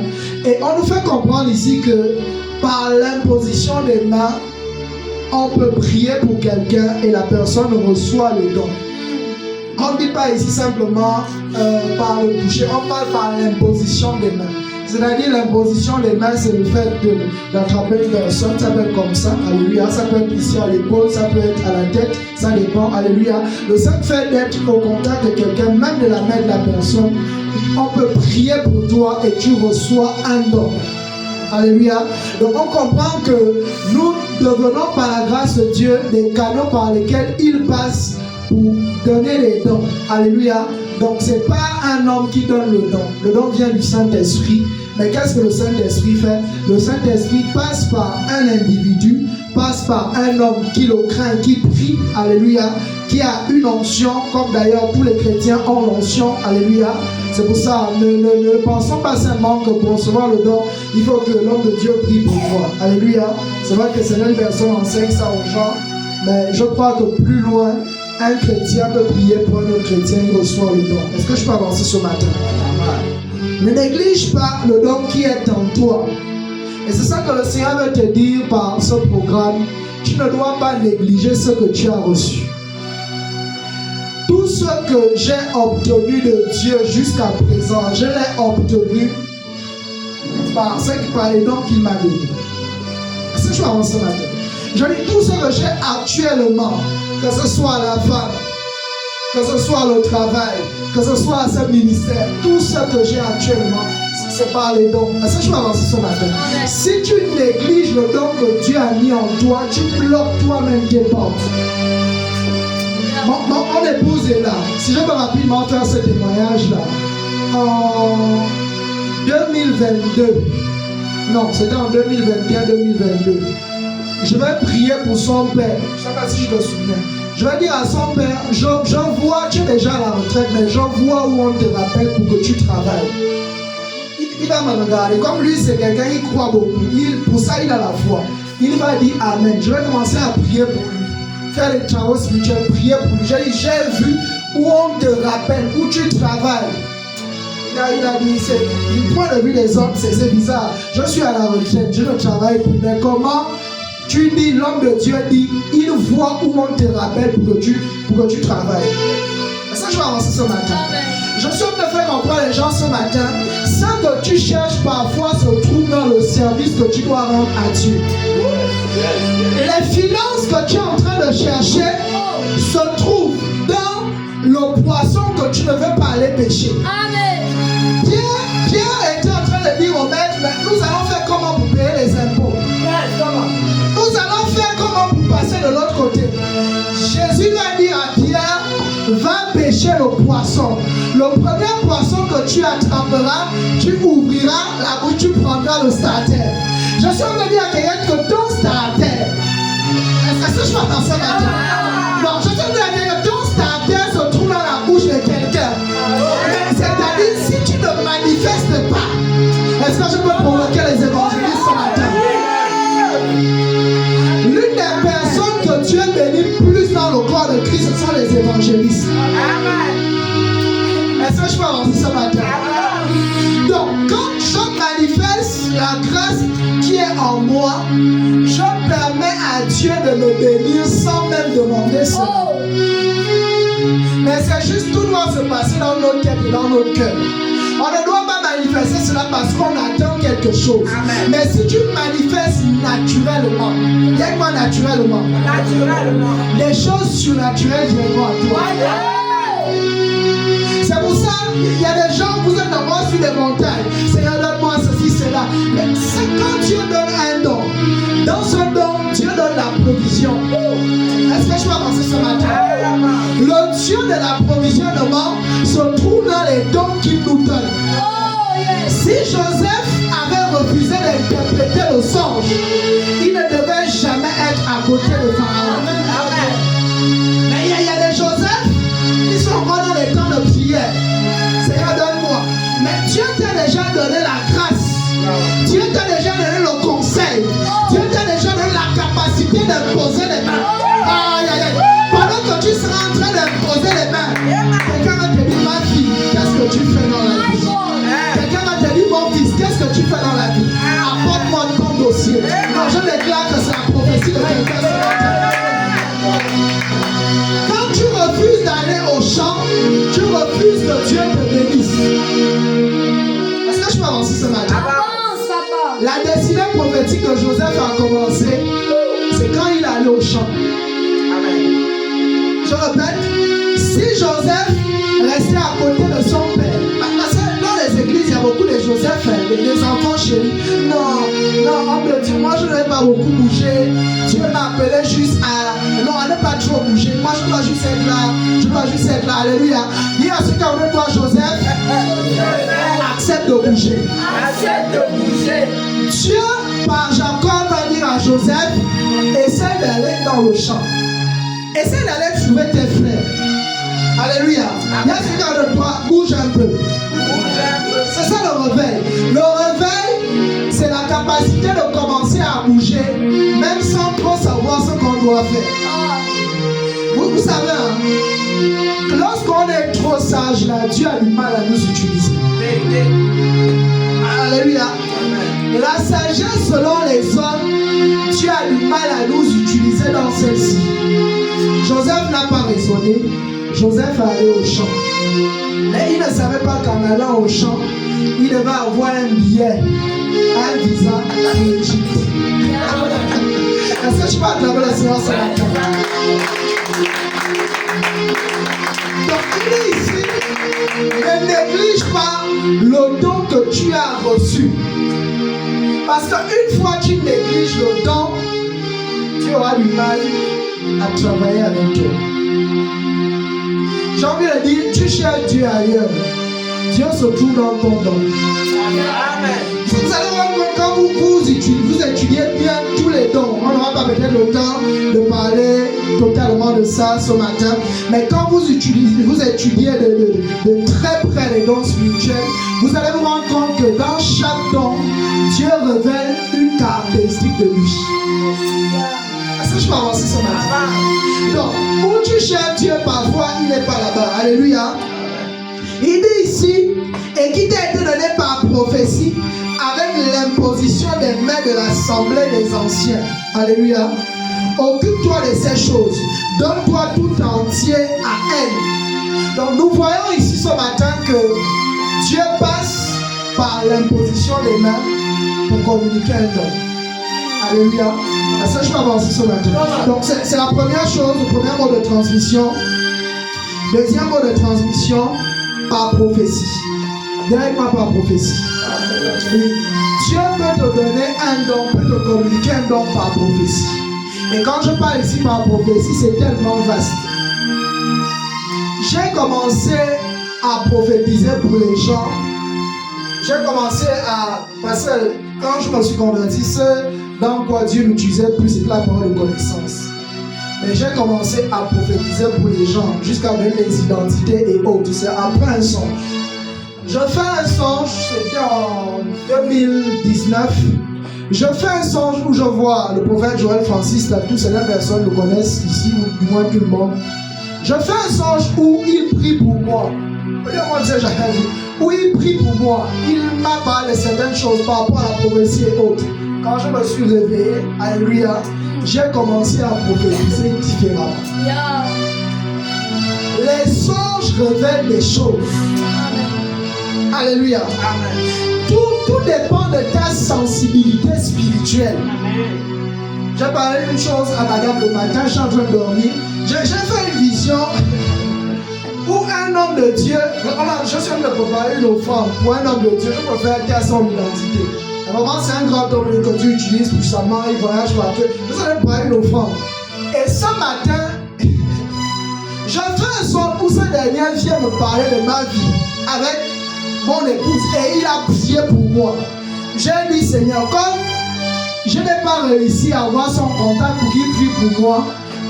Et on nous fait comprendre ici que par l'imposition des mains, on peut prier pour quelqu'un et la personne reçoit le don. On ne dit pas ici simplement par le toucher, on parle par l'imposition des mains. C'est-à-dire l'imposition des mains, c'est le fait d'attraper une personne, ça peut être comme ça, alléluia, ça peut être ici à l'épaule, ça peut être à la tête, ça dépend, alléluia. Le simple fait d'être au contact de quelqu'un, même de la main de la personne, on peut prier pour toi et tu reçois un don. Alléluia. Donc on comprend que nous devenons par la grâce de Dieu des canaux par lesquels il passe pour donner les dons. Alléluia. Donc ce n'est pas un homme qui donne le don. Le don vient du Saint-Esprit. Mais qu'est-ce que le Saint-Esprit fait? Le Saint-Esprit passe par un individu passe par un homme qui le craint, qui prie, alléluia, qui a une onction, comme d'ailleurs tous les chrétiens ont l'onction, alléluia. C'est pour ça, ne pensons pas seulement que pour recevoir le don, il faut que l'homme de Dieu prie pour toi, alléluia. C'est vrai que certaines personnes enseignent ça aux gens, mais je crois que plus loin, un chrétien peut prier pour un autre chrétien, il reçoit le don. Est-ce que je peux avancer ce matin? Ne néglige pas le don qui est en toi. Et c'est ça que le Seigneur veut te dire par ce programme. Tu ne dois pas négliger ce que tu as reçu. Tout ce que j'ai obtenu de Dieu jusqu'à présent, je l'ai obtenu par les dons qu'il m'a donnés. Est-ce que je peux avancer ce matin? Je dis tout ce que j'ai actuellement, que ce soit la femme, que ce soit le travail, que ce soit ce ministère, tout ce que j'ai actuellement, c'est par les dons. Est-ce que je peux avancer ce matin? Si tu négliges le don que Dieu a mis en toi, tu bloques toi-même tes portes. Mon épouse est là. Si je peux rapidement faire ce témoignage-là. En 2022, non, c'était en 2021-2022, je vais prier pour son père. Je ne sais pas si je me souviens. Je vais dire à son père, je vois, tu es déjà à la retraite, mais je vois où on te rappelle pour que tu travailles. Il va me regarder. Comme lui, c'est quelqu'un, il croit beaucoup. Pour ça, il a la foi. Il va dire Amen. Je vais commencer à prier pour lui. Faire les travaux spirituels, prier pour lui. J'ai vu où on te rappelle, où tu travailles. Il a dit, du point de vue des autres, c'est bizarre. Je suis à la retraite, je ne travaille plus. Mais comment tu dis, l'homme de Dieu dit, il voit où on te rappelle pour que tu travailles. Et ça, je vais avancer ce matin. Je suis en train de faire comprendre les gens ce matin. Ce que tu cherches parfois se trouve dans le service que tu dois rendre à Dieu. Les finances que tu es en train de chercher se trouvent dans le poisson que tu ne veux pas aller pêcher. Pierre était en train de dire au maître, mais nous allons faire comment pour payer les impôts? Nous allons faire comment pour passer de l'autre côté? Jésus va dire à Pierre, va pêcher le poisson. Le premier poisson que tu attraperas, tu ouvriras la bouche, tu prendras le starter. Je suis en train de dire à quelqu'un que ton starter, est-ce que je m'entends ça maintenant? Non, je suis en train de dire que ton starter se trouve dans la bouche de quelqu'un. C'est-à-dire, si tu ne manifestes pas, est-ce que je peux provoquer les évangélistes ce matin? L'une des personnes que Dieu bénit plus dans le corps de Christ, ce sont les évangélistes. Est-ce que je peux avancer ce matin? Donc, quand je manifeste la grâce qui est en moi, je permets à Dieu de me bénir sans même demander cela. Mais c'est juste, tout doit se passer dans notre tête et dans notre cœur. On ne doit pas manifester cela parce qu'on attend quelque chose. Amen. Mais si tu manifestes naturellement, il y a quoi naturellement? Les choses surnaturelles viendront à toi. C'est pour ça, il y a des gens, vous êtes d'abord sur des montagnes. Seigneur, donne-moi ceci, cela. Mais c'est quand Dieu donne un don. Dans ce don, Dieu donne la provision. Est-ce que je peux avancer ce matin? Le Dieu de la provisionnement se trouve dans les dons qu'il nous donne. Si Joseph avait refusé d'interpréter le songe, il ne devait jamais être à côté de Pharaon. Mais il y a des Joseph qui sont encore dans les temps de prière. Seigneur, donne-moi. Mais Dieu t'a déjà donné la grâce. Dieu t'a déjà donné le conseil. Dieu t'a déjà donné la capacité d'imposer les mains. Aïe, aïe, aïe. Pendant que tu seras en train d'imposer les mains, quelqu'un va te dire, ma fille, qu'est-ce que tu fais dans la vie? Quelqu'un va te dire, mon fils, qu'est-ce que tu fais dans la vie? Apporte-moi ton dossier. Non, je déclare que c'est la prophétie de quelqu'un. Quand tu refuses d'aller au champ, tu refuses que Dieu te bénisse. Est-ce que je peux avancer ce matin? La destinée prophétique de Joseph a commencé, c'est quand il est allé au champ. Amen. Je répète, si Joseph restait à côté de son père, parce que dans les églises, il y a beaucoup de Joseph, des enfants chéris. Non, on peut dire, moi je ne vais pas beaucoup bouger. Dieu m'a appelé juste à, non, à ne pas trop bouger. Moi je dois juste être là, alléluia. Dis à ceux qui ont toi, Joseph, accepte de bouger. Dieu, par Jacob, va dire à Joseph, essaie d'aller dans le champ. Essaie d'aller trouver tes frères. Alléluia. Il y a quelqu'un de toi, bouge un peu. C'est ça le réveil. Le réveil, c'est la capacité de commencer à bouger, même sans trop savoir ce qu'on doit faire. Vous savez, hein, lorsqu'on est trop sage, là, Dieu a du mal à nous utiliser. Alléluia. La sagesse selon les hommes, Dieu a du mal à nous utiliser dans celle-ci. Joseph n'a pas raisonné. Joseph est allé au champ. Mais il ne savait pas qu'en allant au champ, il devait avoir un billet, un visa en Égypte. Est-ce que je peux acclamer le Seigneur ce matin? Donc il est ici. Ne néglige pas le don que tu as reçu. Parce qu'une fois que tu négliges le don, tu auras du mal à travailler avec toi. J'ai envie de dire, tu cherches Dieu ailleurs. Dieu se trouve dans ton don. Amen. Vous allez voir que quand vous étudiez bien tous les dons, on n'aura pas peut-être le temps de parler totalement de ça ce matin, mais quand vous étudiez de très près les dons spirituels, vous allez vous rendre compte que dans chaque don, Dieu révèle une caractéristique de lui. Est-ce que je peux avancer ce matin? Donc, où tu cherches Dieu parfois, il n'est pas là-bas. Alléluia. Il dit ici, et qui t'a été donné par prophétie avec l'imposition des mains de l'assemblée des anciens. Alléluia. Occupe-toi de ces choses. Donne-toi tout entier à elle. Donc nous voyons ici ce matin que Dieu passe par l'imposition des mains pour communiquer un don. Alléluia. Est-ce que je peux avancer ce matin? Donc c'est la première chose, le premier mot de transmission. Deuxième mot de transmission, par prophétie. Directement par prophétie. Dieu peut te donner un don, peut te communiquer un don par prophétie. Et quand je parle ici par prophétie, c'est tellement vaste. J'ai commencé à prophétiser pour les gens. J'ai commencé à... Parce que quand je me suis converti, ce dans quoi Dieu m'utilisait plus, c'était la parole de connaissance. Mais j'ai commencé à prophétiser pour les gens, jusqu'à donner les identités et autres. C'est après un songe. Je fais un songe, c'était en 2019. Je fais un songe où je vois le prophète Joël Francis, là, toutes certaines personnes le connaissent ici, ou du moins tout le monde. Je fais un songe où il prie pour moi. Où il prie pour moi. Il m'a parlé de certaines choses par rapport à la prophétie et autres. Quand je me suis réveillé, alléluia, j'ai commencé à prophétiser différemment. Yeah. Les songes révèlent des choses. Amen. Alléluia. Amen. Tout dépend de ta sensibilité spirituelle. Amen. J'ai parlé d'une chose à madame le matin, je suis en train de dormir. J'ai fait une vision où un homme de Dieu, je suis en train de préparer une offrande pour un homme de Dieu, je préfère taire son identité. Vraiment, c'est un grand homme que Dieu utilise puissamment, il voyage partout. Nous allons préparer une offrande. Et ce matin, je fais un son où ce dernier vient me parler de ma vie avec mon épouse et il a prié pour moi. J'ai dit, Seigneur, comme je n'ai pas réussi à avoir son contact pour qu'il prie pour moi,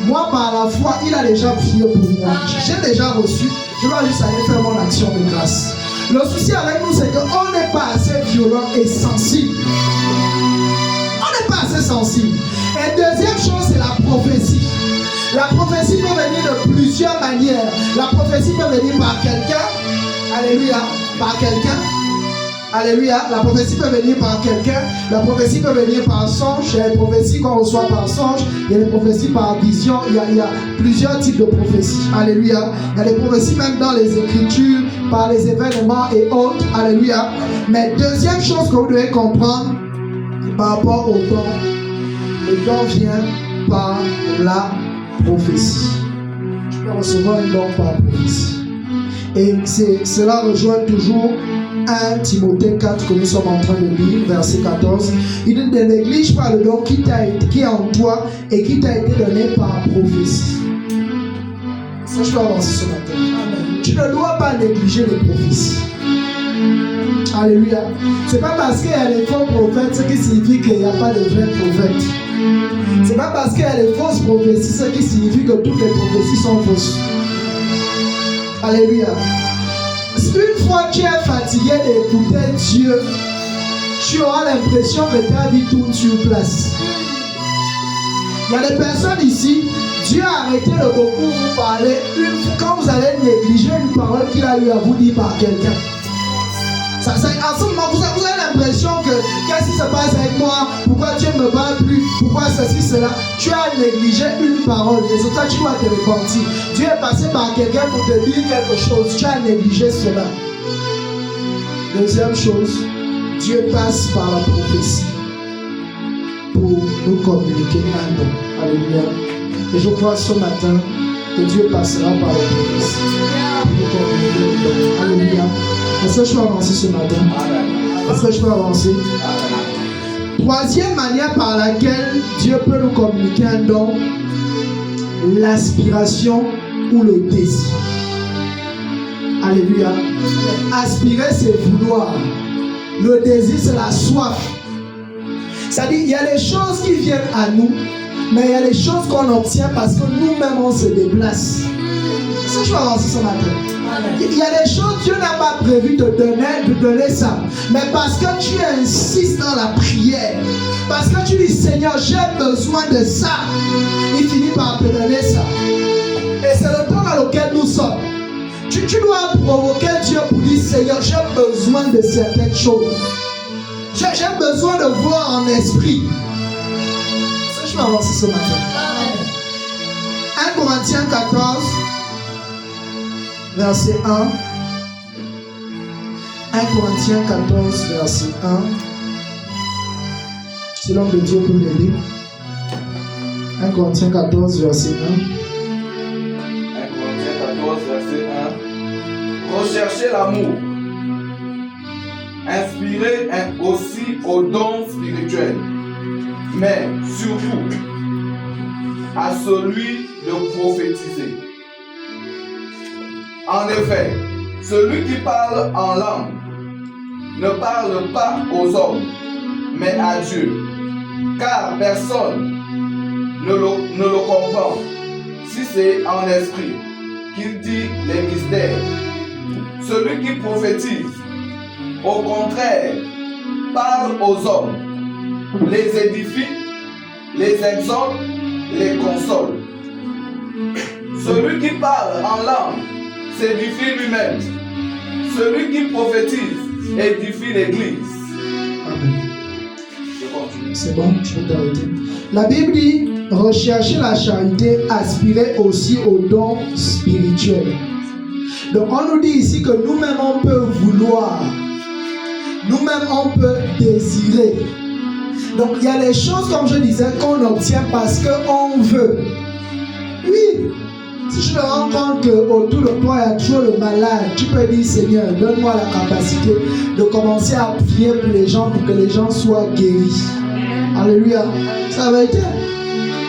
moi par la foi, il a déjà prié pour moi. J'ai déjà reçu, je dois juste aller faire mon action de grâce. Le souci avec nous, c'est qu'on n'est pas assez violent et sensible. On n'est pas assez sensible. Et deuxième chose, c'est la prophétie. La prophétie peut venir de plusieurs manières. La prophétie peut venir par quelqu'un. Alléluia. Par quelqu'un. Alléluia. La prophétie peut venir par quelqu'un. La prophétie peut venir par songe. Il y a des prophéties qu'on reçoit par songe. Il y a des prophéties par vision. Il y a plusieurs types de prophéties. Alléluia. Il y a des prophéties même dans les Écritures, par les événements et autres. Alléluia. Mais deuxième chose que vous devez comprendre par rapport au don, le don vient par la prophétie. Tu peux recevoir un don par prophétie. Et cela rejoint toujours 1 Timothée 4 que nous sommes en train de lire, verset 14. Il ne néglige pas le don qui est en toi et qui t'a été donné par prophétie. Ça, je peux avancer ce matin. Amen. Tu ne dois pas négliger les prophéties. Alléluia. C'est pas parce qu'il y a des faux prophètes, ce qui signifie qu'il n'y a pas de vrais prophètes. C'est pas parce qu'il y a des fausses prophéties, ce qui signifie que toutes les prophéties sont fausses. Alléluia. Une fois que tu es fatigué d'écouter Dieu, tu auras l'impression que ta vie tourne sur place. Il y a des personnes ici, Dieu a arrêté de beaucoup vous parler quand vous allez négliger une parole qu'il a eu à vous dire par quelqu'un. En ce moment, vous avez l'impression que qu'est-ce qui se passe avec moi? Pourquoi Dieu ne me parle plus? Pourquoi ceci, cela? Tu as négligé une parole et c'est ça que tu dois te repentir. Dieu est passé par quelqu'un pour te dire quelque chose. Tu as négligé cela. Deuxième chose, Dieu passe par la prophétie pour nous communiquer un don. Alléluia. Et je crois ce matin que Dieu passera par la prophétie pour nous communiquer un don. Alléluia. Est-ce que je peux avancer ce matin? Est-ce que je peux avancer? Troisième manière par laquelle Dieu peut nous communiquer un don, l'aspiration ou le désir. Alléluia. Aspirer, c'est vouloir. Le désir, c'est la soif. C'est-à-dire, il y a des choses qui viennent à nous, mais il y a des choses qu'on obtient parce que nous-mêmes, on se déplace. Est-ce que je peux avancer ce matin? Il y a des choses que Dieu n'a pas prévu de donner ça. Mais parce que tu insistes dans la prière, parce que tu dis Seigneur, j'ai besoin de ça, il finit par te donner ça. Et c'est le temps dans lequel nous sommes. Tu dois provoquer Dieu pour dire Seigneur, j'ai besoin de certaines choses. J'ai besoin de voir en esprit. Est-ce que je peux avancer ce matin? 1 Corinthiens 14. Verset 1. 1 Corinthiens 14, verset 1. Si l'homme de Dieu peut m'aider. 1 Corinthiens 14, verset 1. 1 Corinthiens 14, verset 1. Recherchez l'amour. Inspirez aussi aux dons spirituels. Mais surtout à celui de prophétiser. En effet, celui qui parle en langue ne parle pas aux hommes, mais à Dieu, car personne ne le comprend, si c'est en esprit qu'il dit les mystères. Celui qui prophétise, au contraire, parle aux hommes, les édifie, les exhorte, les console. Celui qui parle en langue s'édifie lui-même. Celui qui prophétise édifie l'Église. Amen. Je continue. C'est bon, je vais t'arrêter. La Bible dit, rechercher la charité, aspirer aussi aux dons spirituels. Donc on nous dit ici que nous-mêmes on peut vouloir, nous-mêmes on peut désirer. Donc il y a des choses, comme je disais, qu'on obtient parce qu'on veut. Oui. Si je me rends compte qu'autour de toi, il y a toujours le malade, tu peux dire Seigneur, donne-moi la capacité de commencer à prier pour les gens, pour que les gens soient guéris. Alléluia. Ça va être.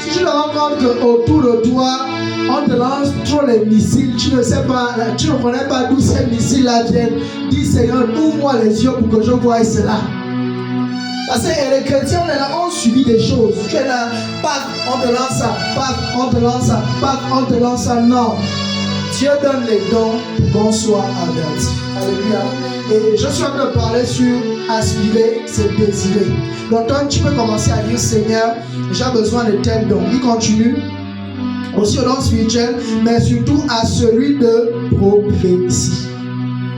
Si tu te rends compte qu'autour de toi, on te lance trop les missiles, tu ne sais pas, tu ne connais pas d'où ces missiles-là viennent, dis Seigneur, ouvre-moi les yeux pour que je voie cela. Parce que les chrétiens, on est là, on subit des choses. Tu es là, paf, on te lance ça, paf, on te lance ça, paf, on te lance ça. Non. Dieu donne les dons pour qu'on soit averti. Alléluia. Et je suis en train de parler sur aspirer, c'est désirer. Donc toi, tu peux commencer à dire Seigneur, j'ai besoin de tel don. Il continue. Aussi au don spirituel, mais surtout à celui de prophétie.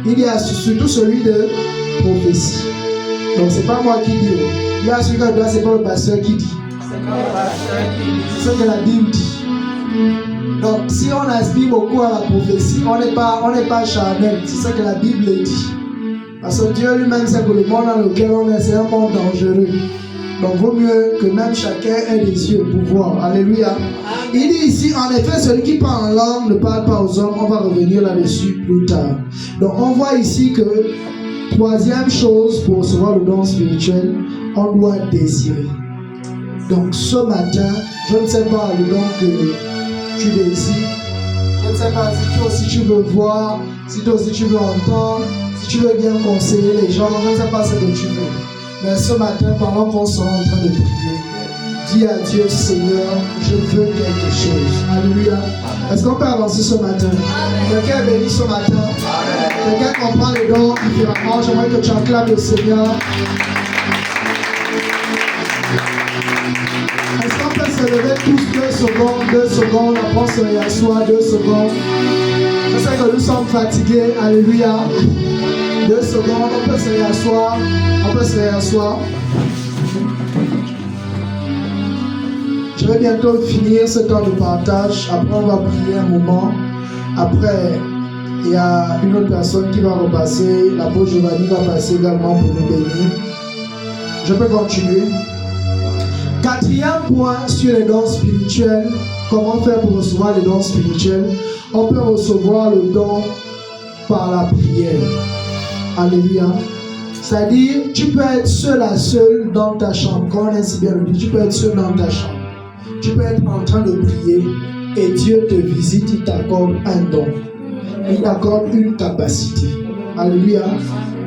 Il dit surtout celui de prophétie. Donc c'est pas moi qui dis. Il y a celui qui doit, c'est pas le pasteur qui dit. C'est ce que la Bible dit. Donc si on aspire beaucoup à la prophétie, on n'est pas charnel. C'est ce que la Bible dit. Parce que Dieu lui-même sait que le monde dans lequel on est, c'est un monde dangereux. Donc vaut mieux que même chacun ait des yeux pour voir. Alléluia. Il dit ici, en effet, celui qui parle en langue ne parle pas aux hommes. On va revenir là-dessus plus tard. Donc on voit ici que troisième chose pour recevoir le don spirituel, on doit désirer. Donc ce matin, je ne sais pas le don que tu désires. Je ne sais pas si toi aussi tu veux voir, si toi aussi tu veux entendre, si tu veux bien conseiller les gens. Je ne sais pas ce que tu veux. Mais ce matin, pendant qu'on sera en train de prier, dis à Dieu, Seigneur, je veux quelque chose. Alléluia. Est-ce qu'on peut avancer ce matin? Quelqu'un est béni ce matin? Quelqu'un comprend les dons différemment? J'aimerais que tu acclames le Seigneur. Est-ce qu'on peut se lever tous 2 secondes, après se réasseoir 2 secondes. Je sais que nous sommes fatigués, alléluia. 2 secondes, on peut se réasseoir. Je vais bientôt finir ce temps de partage. Après, on va prier un moment. Après, il y a une autre personne qui va repasser. L'apôtre Giovanni va passer également pour nous bénir. Je peux continuer. 4e point sur les dons spirituels. Comment faire pour recevoir les dons spirituels? On peut recevoir le don par la prière. Alléluia. C'est-à-dire, tu peux être seul à seul dans ta chambre. Quand on ainsi bien le dit, tu peux être seul dans ta chambre. Tu peux être en train de prier et Dieu te visite, il t'accorde un don. Il t'accorde une capacité. Alléluia.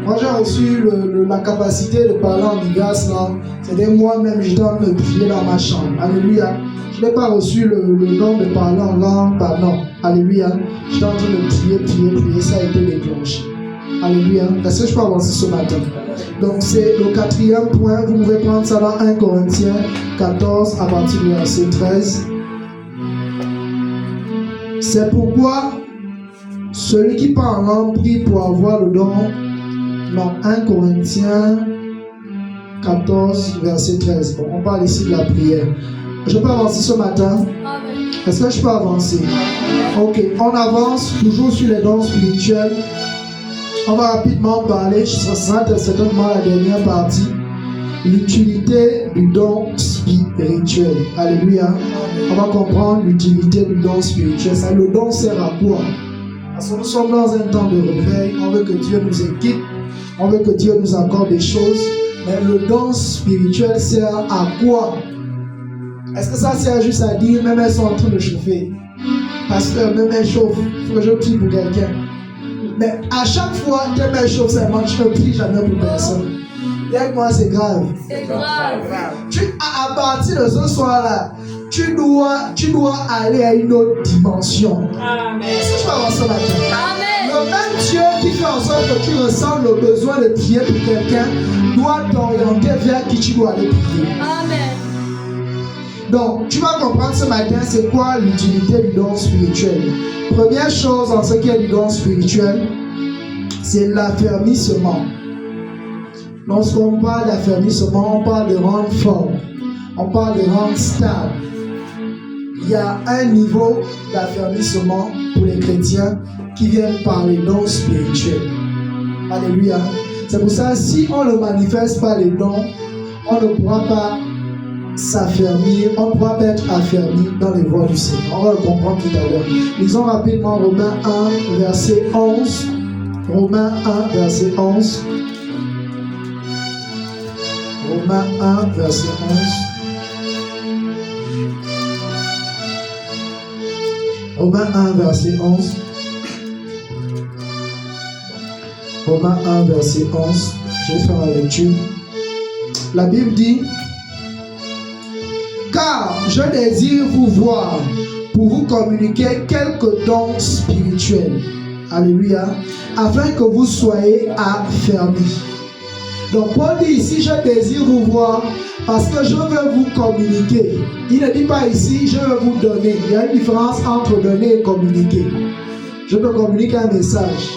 Moi j'ai reçu la capacité de parler en vivace là. C'était moi-même, j'étais en train de prier dans ma chambre. Alléluia. Je n'ai pas reçu le don de parler en langue, non. Alléluia. J'étais en train de prier, ça a été déclenché. Alléluia. Est-ce que je peux avancer ce matin? Donc c'est le 4e point. Vous pouvez prendre ça dans 1 Corinthiens 14 à partir du verset 13. C'est pourquoi celui qui parle en langue prie pour avoir le don. Non, 1 Corinthiens 14 verset 13. Bon, on parle ici de la prière. Je peux avancer ce matin? Est-ce que je peux avancer? Ok, on avance toujours sur les dons spirituels. On va rapidement parler, ce sera certainement la dernière partie, l'utilité du don spirituel. Alléluia. On va comprendre l'utilité du don spirituel. Ça, le don sert à quoi? Parce que nous sommes dans un temps de réveil, on veut que Dieu nous équipe, on veut que Dieu nous accorde des choses, mais le don spirituel sert à quoi? Est-ce que ça sert juste à dire, même elles sont en train de chauffer? Pasteur, même elles chauffent, il faut que je prie pour quelqu'un. Mais à chaque fois que mes choses seulement, je ne prie jamais pour personne. Avec moi, c'est grave. C'est grave. À partir de ce soir-là, tu dois aller à une autre dimension. Amen. Est-ce que je peux avancer matin? Amen. Le même Dieu qui fait en sorte que tu ressens le besoin de prier pour quelqu'un doit t'orienter vers qui tu dois aller prier. Amen. Donc, tu vas comprendre ce matin, c'est quoi l'utilité du don spirituel. Première chose en ce qui est du don spirituel, c'est l'affermissement. Lorsqu'on parle d'affermissement, on parle de rendre fort, on parle de rendre stable. Il y a un niveau d'affermissement pour les chrétiens qui viennent par les dons spirituels. Alléluia. C'est pour ça, si on ne manifeste pas les dons, on ne pourra pas s'affermir, on ne pourra pas être affermi dans les voies du Seigneur. On va le comprendre tout à l'heure. Lisons rapidement Romains 1, verset 11. Romains 1, verset 11. Romains 1, verset 11. Romains 1, verset 11. Romains 1, verset 11. Je vais faire la lecture. La Bible dit: car je désire vous voir pour vous communiquer quelques dons spirituels. Alléluia. Afin que vous soyez affermis. Donc Paul dit ici, je désire vous voir parce que je veux vous communiquer. Il ne dit pas ici, je veux vous donner. Il y a une différence entre donner et communiquer. Je peux communiquer un message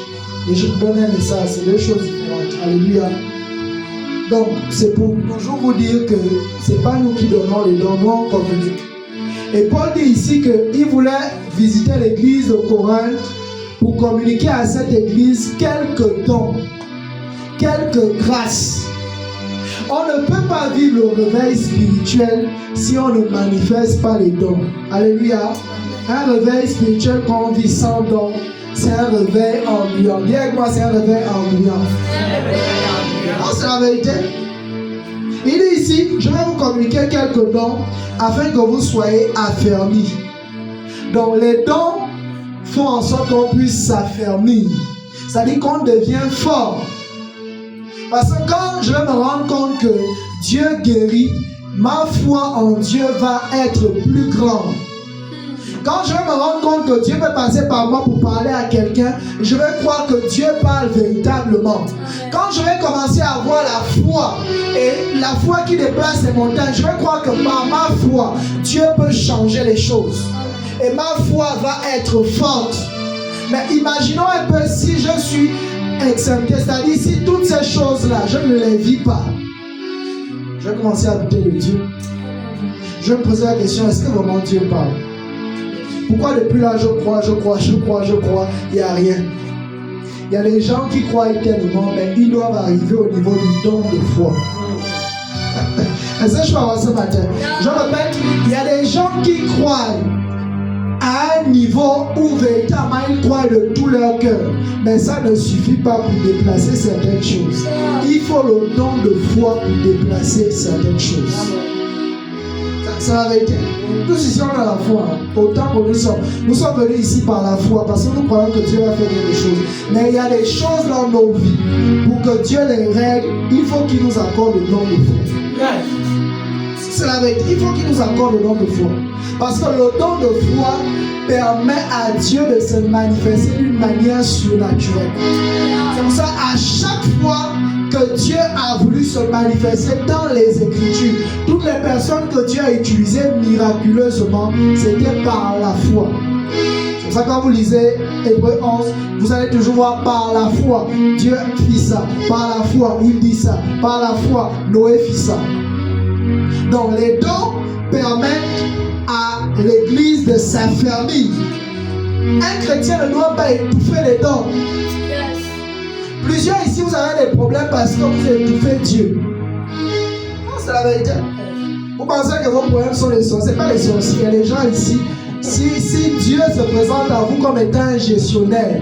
et je te donne un message. C'est deux choses différentes. Alléluia. Donc, c'est pour toujours vous dire que ce n'est pas nous qui donnons les dons, nous on communique. Et Paul dit ici qu'il voulait visiter l'église de Corinthe pour communiquer à cette église quelques dons, quelques grâces. On ne peut pas vivre le réveil spirituel si on ne manifeste pas les dons. Alléluia. Un réveil spirituel quand on vit sans dons, c'est un réveil ennuyant. Dis avec moi, c'est un réveil ennuyant. Non, c'est la vérité. Il dit ici, je vais vous communiquer quelques dons afin que vous soyez affermis. Donc les dons font en sorte qu'on puisse s'affermir. C'est-à-dire qu'on devient fort. Parce que quand je vais me rendre compte que Dieu guérit ma foi en Dieu va être plus grande. Quand je vais me rendre compte que Dieu peut passer par moi pour parler à quelqu'un, je vais croire que Dieu parle véritablement. Quand je vais commencer à avoir la foi, et la foi qui déplace les montagnes, je vais croire que par ma foi, Dieu peut changer les choses. Et ma foi va être forte. Mais imaginons un peu si je suis exempté, c'est-à-dire si toutes ces choses-là, je ne les vis pas. Je vais commencer à douter de Dieu. Je vais me poser la question, est-ce que vraiment Dieu parle? Pourquoi depuis là je crois, il n'y a rien? Il y a des gens qui croient éternellement, mais ils doivent arriver au niveau du don de foi. Est-ce que je peux avoir ce matin? Je répète, il y a des gens qui croient à un niveau où véritablement ils croient de tout leur cœur. Mais ça ne suffit pas pour déplacer certaines choses. Il faut le don de foi pour déplacer certaines choses. C'est la vérité. Tous ici on a la foi. Autant que nous sommes venus ici par la foi parce que nous croyons que Dieu va faire quelque chose. Mais il y a des choses dans nos vies. Pour que Dieu les règle, il faut qu'il nous accorde le don de foi. C'est la vérité. Il faut qu'il nous accorde le don de foi. Parce que le don de foi permet à Dieu de se manifester d'une manière surnaturelle. C'est pour ça, à chaque fois que Dieu a voulu se manifester dans les Écritures, toutes les personnes que Dieu a utilisées miraculeusement, c'était par la foi. C'est pour ça que quand vous lisez Hébreux 11, vous allez toujours voir par la foi, Dieu fit ça. Par la foi, il dit ça. Par la foi, Noé fit ça. Donc les dons permettent à l'église de s'affermir. Un chrétien ne doit pas étouffer les dons. Plusieurs ici, vous avez des problèmes parce que vous étouffez Dieu. Non, c'est la vérité. Vous pensez que vos problèmes sont les sorciers. Ce n'est pas les sorciers. Il y a des gens ici. Si Dieu se présente à vous comme étant un gestionnaire,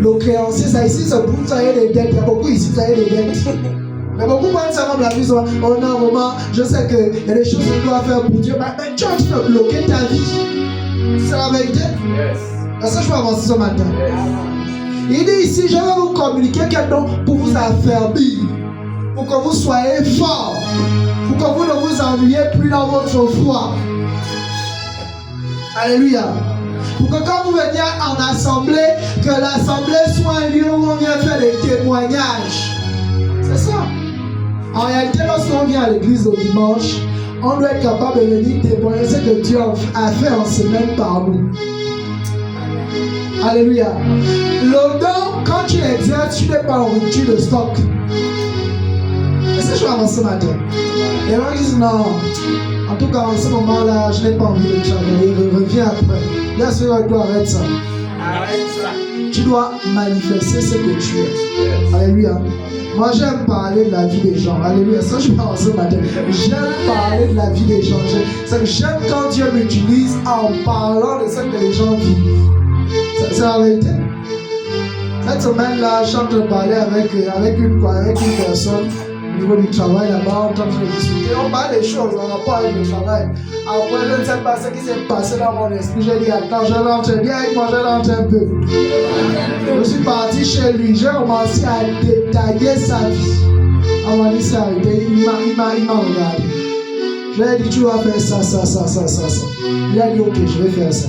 le créancier, ça ici, c'est pour vous avez des dettes. Il y a beaucoup ici, vous avez des dettes. Mais beaucoup prennent ça comme la vie. Oh non, maman, je sais qu'il y a des choses que tu dois faire pour Dieu. Mais tu as dû bloquer ta vie. C'est la vérité. Est-ce que je peux avancer ce matin? Il dit ici, je vais vous communiquer quel don pour vous affermir, pour que vous soyez forts, pour que vous ne vous ennuyez plus dans votre foi. Alléluia. Pour que quand vous veniez en assemblée, que l'assemblée soit un lieu où on vient faire des témoignages. C'est ça. En réalité, lorsqu'on vient à l'église au dimanche, on doit être capable de venir témoigner ce que Dieu a fait en semaine par nous. Alléluia. Le don, quand tu l'exerces, tu n'es pas en rupture de stock. Est-ce que je vais avancer ce matin? Les gens disent non. En tout cas, en ce moment-là, je n'ai pas envie de travailler. Reviens après. Bien sûr, tu dois arrêter ça. Arrête ça. Tu dois manifester ce que tu es. Alléluia. Moi, j'aime parler de la vie des gens. Alléluia. Ça, je vais avancer ce matin. J'aime parler de la vie des gens. J'aime quand Dieu m'utilise en parlant de ce que les gens vivent. C'est la vérité. Cette semaine-là, je suis en train de parler avec une personne au niveau du travail là-bas, on est en train de discuter. On parle des choses en rapport avec le travail. Après, je ne sais pas ce qui s'est passé dans mon esprit. J'ai dit, attends, je rentre, viens avec moi, je rentre un peu. Je suis parti chez lui, j'ai commencé à détailler sa vie. On m'a dit, c'est arrêté, il m'a regardé. Je lui ai dit, tu vas faire ça. Il a dit, ok, je vais faire ça.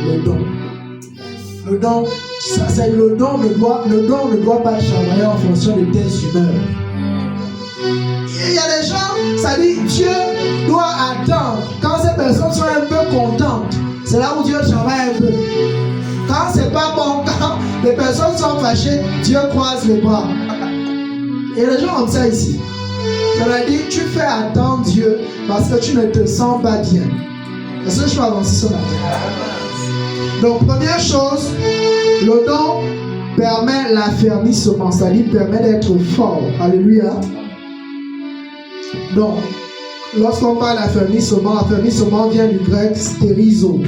Le don. Le don, ça, c'est le don ne doit pas travailler en fonction de tes humeurs. Il y a des gens, ça dit Dieu doit attendre. Quand ces personnes sont un peu contentes, c'est là où Dieu travaille un peu. Quand c'est pas bon, quand les personnes sont fâchées, Dieu croise les bras. Et les gens comme ça ici. Ça veut dire tu fais attendre Dieu parce que tu ne te sens pas bien. Est-ce que je peux avancer ce matin? Donc, première chose, le don permet l'affermissement, c'est-à-dire permet d'être fort. Alléluia. Donc, lorsqu'on parle d'affermissement vient du grec stérizo,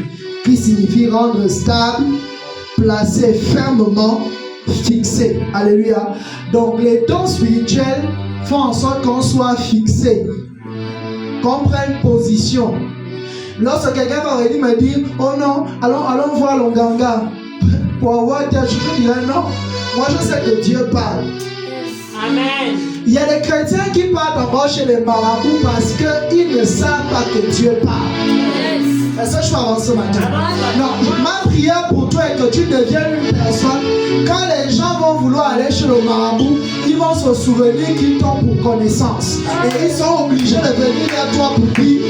qui signifie rendre stable, placer fermement, fixé. Alléluia. Donc, les dons spirituels font en sorte qu'on soit fixé, qu'on prenne position. Lorsque quelqu'un va venir me dire, oh non, allons voir l'Onganga pour avoir Dieu, je dirais non. Moi je sais que Dieu parle. Amen. Il y a des chrétiens qui partent encore chez les marabouts parce qu'ils ne savent pas que Dieu parle. Est-ce que je peux avancer ce matin? Non, ma prière pour toi est que tu deviennes une personne. Quand les gens vont vouloir aller chez le marabout, ils vont se souvenir qu'ils t'ont pour connaissance. Et ils sont obligés de venir vers toi pour dire,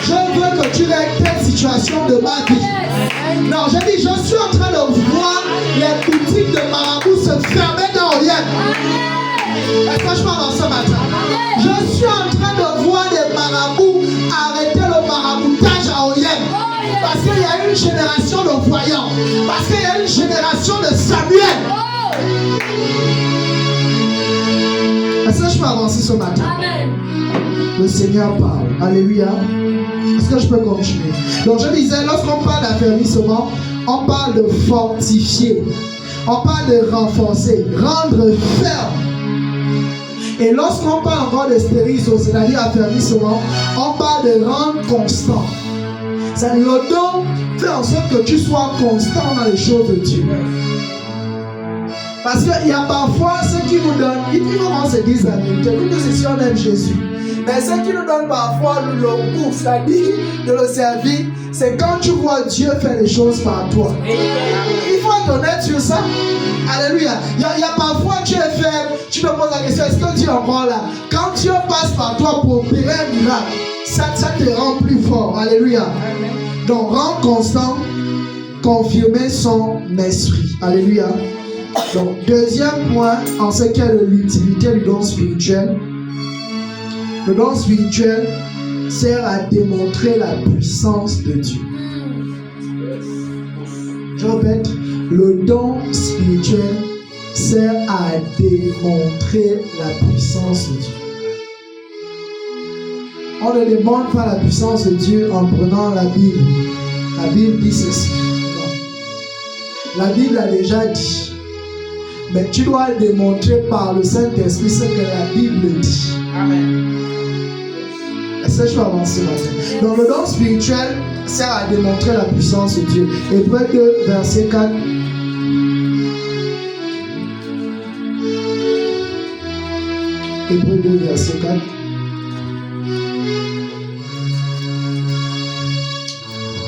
je veux que tu règles telle situation de ma vie. Non, j'ai dit, je suis en train de voir les boutiques de marabout se fermer dans Orient. Est-ce que je parle ce matin? Je suis en train de voir des marabouts arrêter le maraboutage à Orient. Parce qu'il y a une génération de voyants. Parce qu'il y a une génération de Samuel. Est-ce que je peux avancer ce matin? Amen. Le Seigneur parle. Alléluia. Est-ce que je peux continuer? Donc je disais, lorsqu'on parle d'affermissement, on parle de fortifier. On parle de renforcer, rendre ferme. Et lorsqu'on parle encore de stérilisation, c'est-à-dire affermissement, on parle de rendre constant. C'est-à-dire le don fait en sorte que tu sois constant dans les choses de Dieu. Parce qu'il y a parfois ceux qui nous donnent, ils vont se dire la vérité. Nous ici on aime Jésus. Mais ceux qui nous donnent parfois le goût, c'est-à-dire de le servir, c'est quand tu vois Dieu faire les choses par toi. Il faut être honnête sur ça. Alléluia. Il y a parfois tu es faible, tu te poses la question, est-ce que Dieu est encore là? Quand Dieu passe par toi pour opérer un miracle, ça te rend plus fort. Alléluia. Donc, rendre constant, confirmer son esprit. Alléluia. Donc, deuxième point, en ce qui est de l'utilité du don spirituel. Le don spirituel sert à démontrer la puissance de Dieu. Je répète, le don spirituel sert à démontrer la puissance de Dieu. On ne démontre pas la puissance de Dieu en prenant la Bible. La Bible dit ceci. Non. La Bible a déjà dit. Mais tu dois le démontrer par le Saint-Esprit ce que la Bible dit. Amen. Est-ce que je peux avancer maintenant? Donc le don spirituel sert à démontrer la puissance de Dieu. Hébreux 2, verset 4. Hébreux 2, verset 4.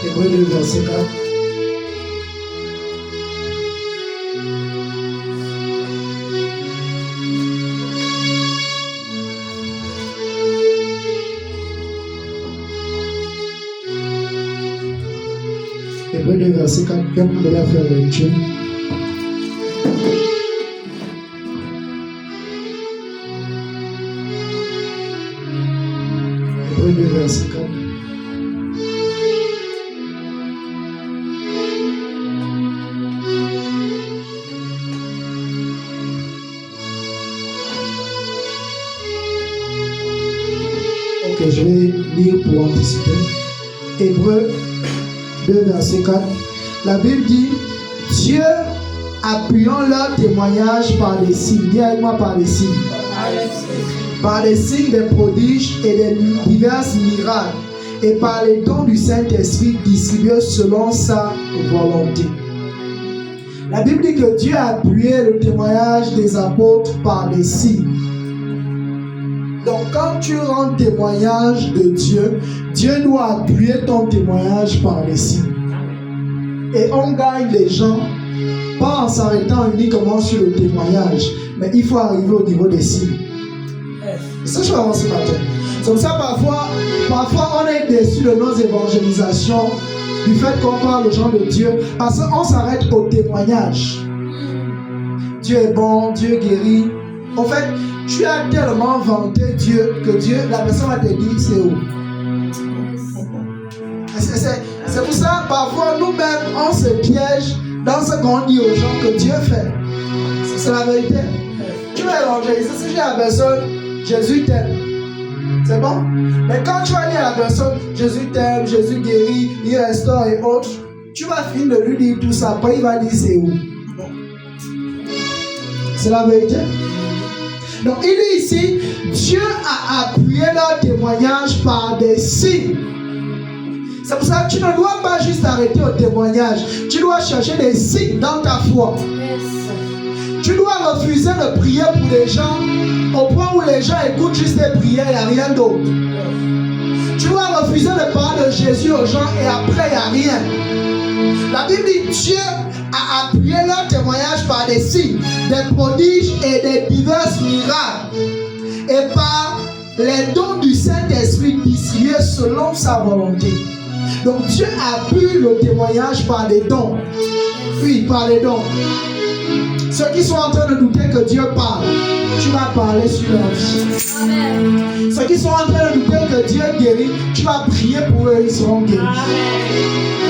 Hébreux 2, verset 4. Hébreux 2, verset 4. Vous pouvez la faire lecture. Hébreux 2, verset 4. Ok, je vais lire pour anticiper. Hébreux 2, verset 4. La Bible dit, Dieu appuyant leur témoignage par des signes. Dis avec moi, par des signes. Par des signes, des prodiges et des divers miracles, et par les dons du Saint-Esprit distribués selon sa volonté. La Bible dit que Dieu a appuyé le témoignage des apôtres par des signes. Donc quand tu rends témoignage de Dieu, Dieu doit appuyer ton témoignage par les signes. Et on gagne les gens, pas en s'arrêtant uniquement sur le témoignage, mais il faut arriver au niveau des signes. C'est ça que je vais avancer matin. C'est comme ça parfois on est déçu de nos évangélisations, du fait qu'on parle aux gens de Dieu, parce qu'on s'arrête au témoignage. Dieu est bon, Dieu guérit. En fait, tu as tellement vanté Dieu que Dieu, la personne va te dire c'est où. C'est pour ça, parfois, nous-mêmes, on se piège dans ce qu'on dit aux gens que Dieu fait. C'est la vérité. Tu vas évangéliser, si tu dis à la personne, Jésus t'aime. C'est bon? Mais quand tu vas dire à la personne, Jésus t'aime, Jésus guérit, il restaure et autres, tu vas finir de lui dire tout ça. Après, il va dire c'est où? C'est la vérité. Donc, il dit ici, Dieu a appuyé leur témoignage par des signes. C'est pour ça que tu ne dois pas juste arrêter au témoignage. Tu dois chercher des signes dans ta foi. Tu dois refuser de prier pour les gens au point où les gens écoutent juste tes prières, il n'y a rien d'autre. Tu dois refuser de parler de Jésus aux gens et après il n'y a rien. La Bible dit Dieu a appuyé leur témoignage par des signes, des prodiges et des divers miracles et par les dons du Saint-Esprit distribués selon sa volonté. Donc Dieu appuie le témoignage par des dons. Oui, par les dons. Ceux qui sont en train de douter que Dieu parle, tu vas parler sur leur vie. Amen. Ceux qui sont en train de douter que Dieu guérit, tu vas prier pour eux, ils seront guéris.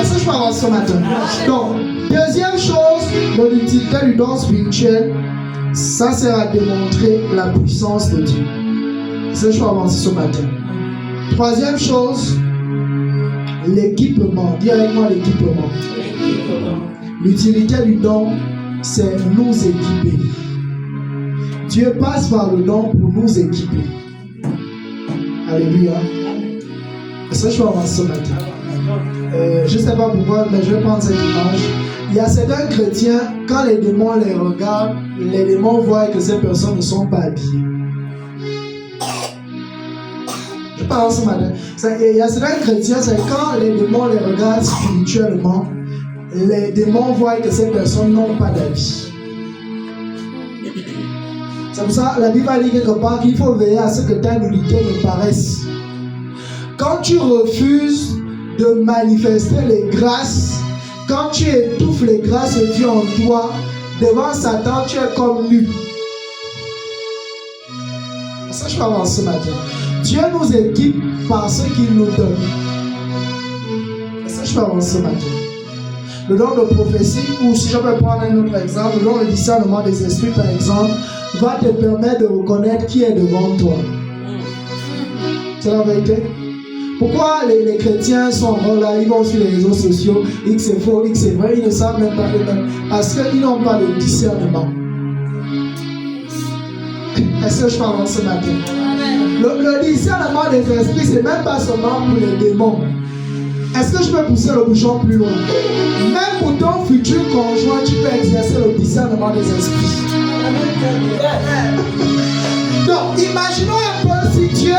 Est-ce que je peux avancer ce matin? Donc, deuxième chose de l'utilité du don spirituel, ça sert à démontrer la puissance de Dieu. Est-ce que je peux avancer ce matin? Troisième chose, l'équipement. Dis avec moi l'équipement. L'utilité du don, c'est nous équiper. Dieu passe par le don pour nous équiper. Alléluia. Est-ce que je peux avancer ce matin? Je ne sais pas pourquoi, mais je vais prendre cette image. Il y a certains chrétiens, quand les démons les regardent, les démons voient que ces personnes ne sont pas habillées. Je parle ce matin. Il y a certains chrétiens, c'est quand les démons les regardent spirituellement, les démons voient que ces personnes n'ont pas d'habit. C'est pour ça que la Bible dit quelque part qu'il faut veiller à ce que ta nudité ne paraisse. Quand tu refuses de manifester les grâces, quand tu étouffes les grâces de Dieu en toi, devant Satan, tu es comme nu. Ça, je peux avancer ce matin. Dieu nous équipe par ce qu'il nous donne. Ça, je peux avancer ce matin. Le don de prophétie, ou si je peux prendre un autre exemple, le don de discernement des esprits, par exemple, va te permettre de reconnaître qui est devant toi. C'est la vérité. Pourquoi les chrétiens sont là, ils vont sur les réseaux sociaux, X c'est faux, X c'est vrai, ils ne savent même pas eux-mêmes, parce qu'ils n'ont pas de discernement. Est-ce que je parle ce matin? Le discernement des esprits, c'est même pas seulement pour les démons. Est-ce que je peux pousser le bouchon plus loin? Même pour ton futur conjoint, tu peux exercer le discernement des esprits. Donc, imaginons un peu si Dieu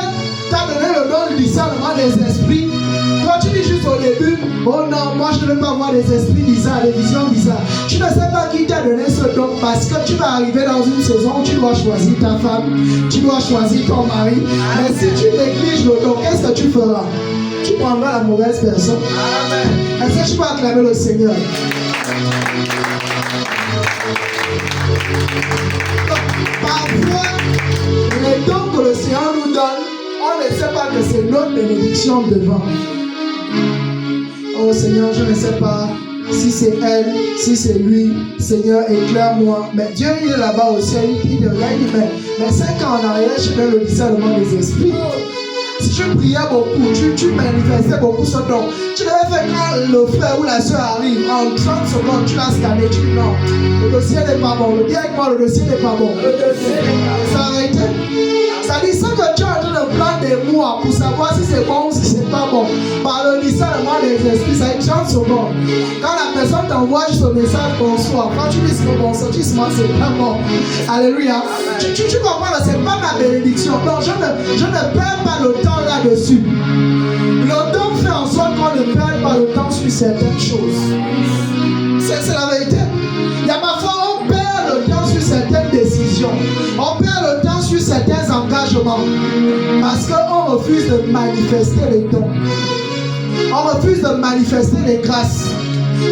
t'a donné le don du discernement des esprits. Toi, tu dis juste au début, oh non, moi je ne veux pas voir des esprits bizarres, des visions bizarres. Tu ne sais pas qui t'a donné ce don parce que tu vas arriver dans une saison où tu dois choisir ta femme, tu dois choisir ton mari. Mais si tu négliges le don, qu'est-ce que tu feras? Tu prendras la mauvaise personne. Amen. Est-ce que tu peux acclamer le Seigneur? Donc, parfois, les dons que le Seigneur nous donne, on ne sait pas que c'est notre bénédiction devant. Oh Seigneur, je ne sais pas si c'est elle, si c'est lui. Seigneur, éclaire-moi. Mais Dieu, il est là-bas au ciel, il te regarde, il dit, mais 5 ans en arrière, je fais le discernement des esprits. Si tu priais beaucoup, tu manifestais beaucoup ce don. Tu l'avais fait quand le frère ou la soeur arrive, en 30 secondes, tu l'as scanné, tu dis non, le dossier n'est pas bon. Dis avec moi, le dossier n'est pas bon. Ça a arrêté. Ça dit ça que tu es en train de prendre des mois pour savoir si c'est bon ou si c'est pas bon. Par le discernement des esprits, ça dit 30 secondes. Quand la personne t'envoie juste le message bonsoir, quand tu dis que bonsoir, tu dis c'est pas bon. Alléluia. Tu comprends, c'est pas ma bénédiction. Donc je ne perds pas le temps là-dessus. Le don fait en sorte qu'on ne perd pas le temps sur certaines choses. C'est la vérité. Il y a parfois on perd le temps sur certaines décisions. On perd le temps sur certains engagements. Parce qu'on refuse de manifester les dons. On refuse de manifester les grâces.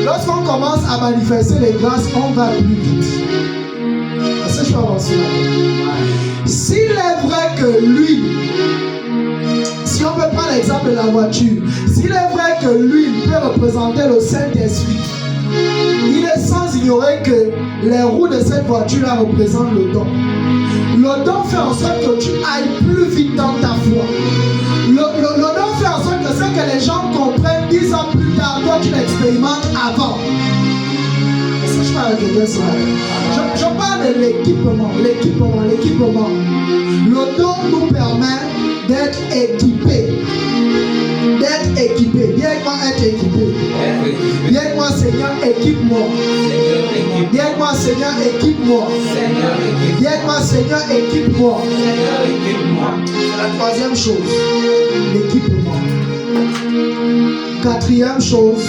Lorsqu'on commence à manifester les grâces, on va plus vite. Est-ce que je peux avancer là? S'il est vrai que lui, si on peut prendre l'exemple de la voiture, s'il est vrai que lui peut représenter le Saint-Esprit, il est sans ignorer que les roues de cette voiture-là représentent le don. Le don fait en sorte que tu ailles plus vite dans ta foi. Le don fait en sorte que ce que les gens comprennent 10 ans plus tard, toi tu l'expérimentes avant. Est-ce que je parle de quelqu'un ça? Je parle de l'équipement. Le don nous permet d'être équipés. Viens avec moi être équipé. Viens avec moi, Seigneur, équipe-moi. Dis-moi, Seigneur, équipe-moi. Dis-moi, Seigneur, équipe-moi. La troisième chose, l'équipement. Quatrième chose,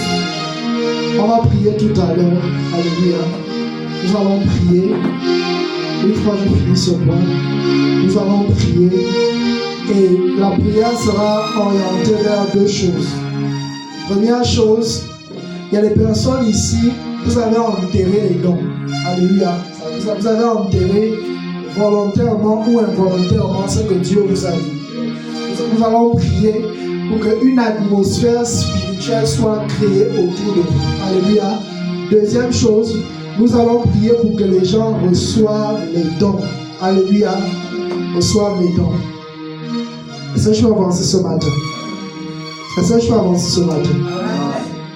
on va prier tout à l'heure. Alléluia. Nous allons prier. Une fois je finis ce point, nous allons prier. Et la prière sera orientée vers deux choses. Première chose, il y a des personnes ici, vous avez enterré les dons. Alléluia. Vous avez enterré volontairement ou involontairement ce que Dieu vous a dit. Nous allons prier pour qu'une atmosphère spirituelle soit créée autour de vous. Alléluia. Deuxième chose, nous allons prier pour que les gens reçoivent les dons. Alléluia. Reçoivent les dons. Est-ce que je peux avancer ce matin? Est-ce que je peux avancer ce matin?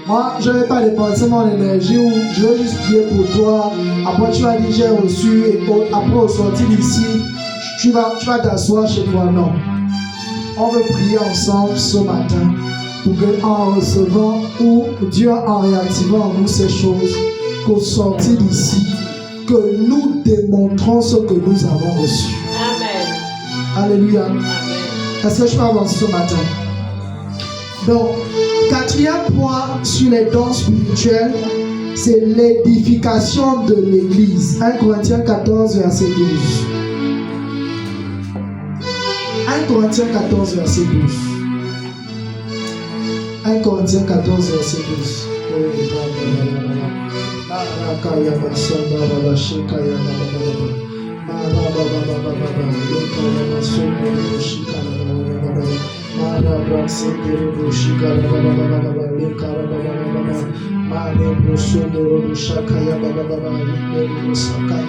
Moi, je ne vais pas dépenser mon énergie ou je vais juste prier pour toi. Après, tu vas dire j'ai reçu et après, au sortir d'ici, tu vas t'asseoir chez toi. Non. On veut prier ensemble ce matin pour qu'en recevant ou Dieu en réactivant en nous ces choses, qu'au sortir d'ici, que nous démontrons ce que nous avons reçu. Amen. Alléluia. Amen. Est-ce que je peux avancer ce matin? Donc, quatrième point sur les dons spirituels, c'est l'édification de l'Église. 1 Corinthiens 14, verset 12. 1 Corinthiens 14, verset 12. 1 Corinthiens 14, verset 12.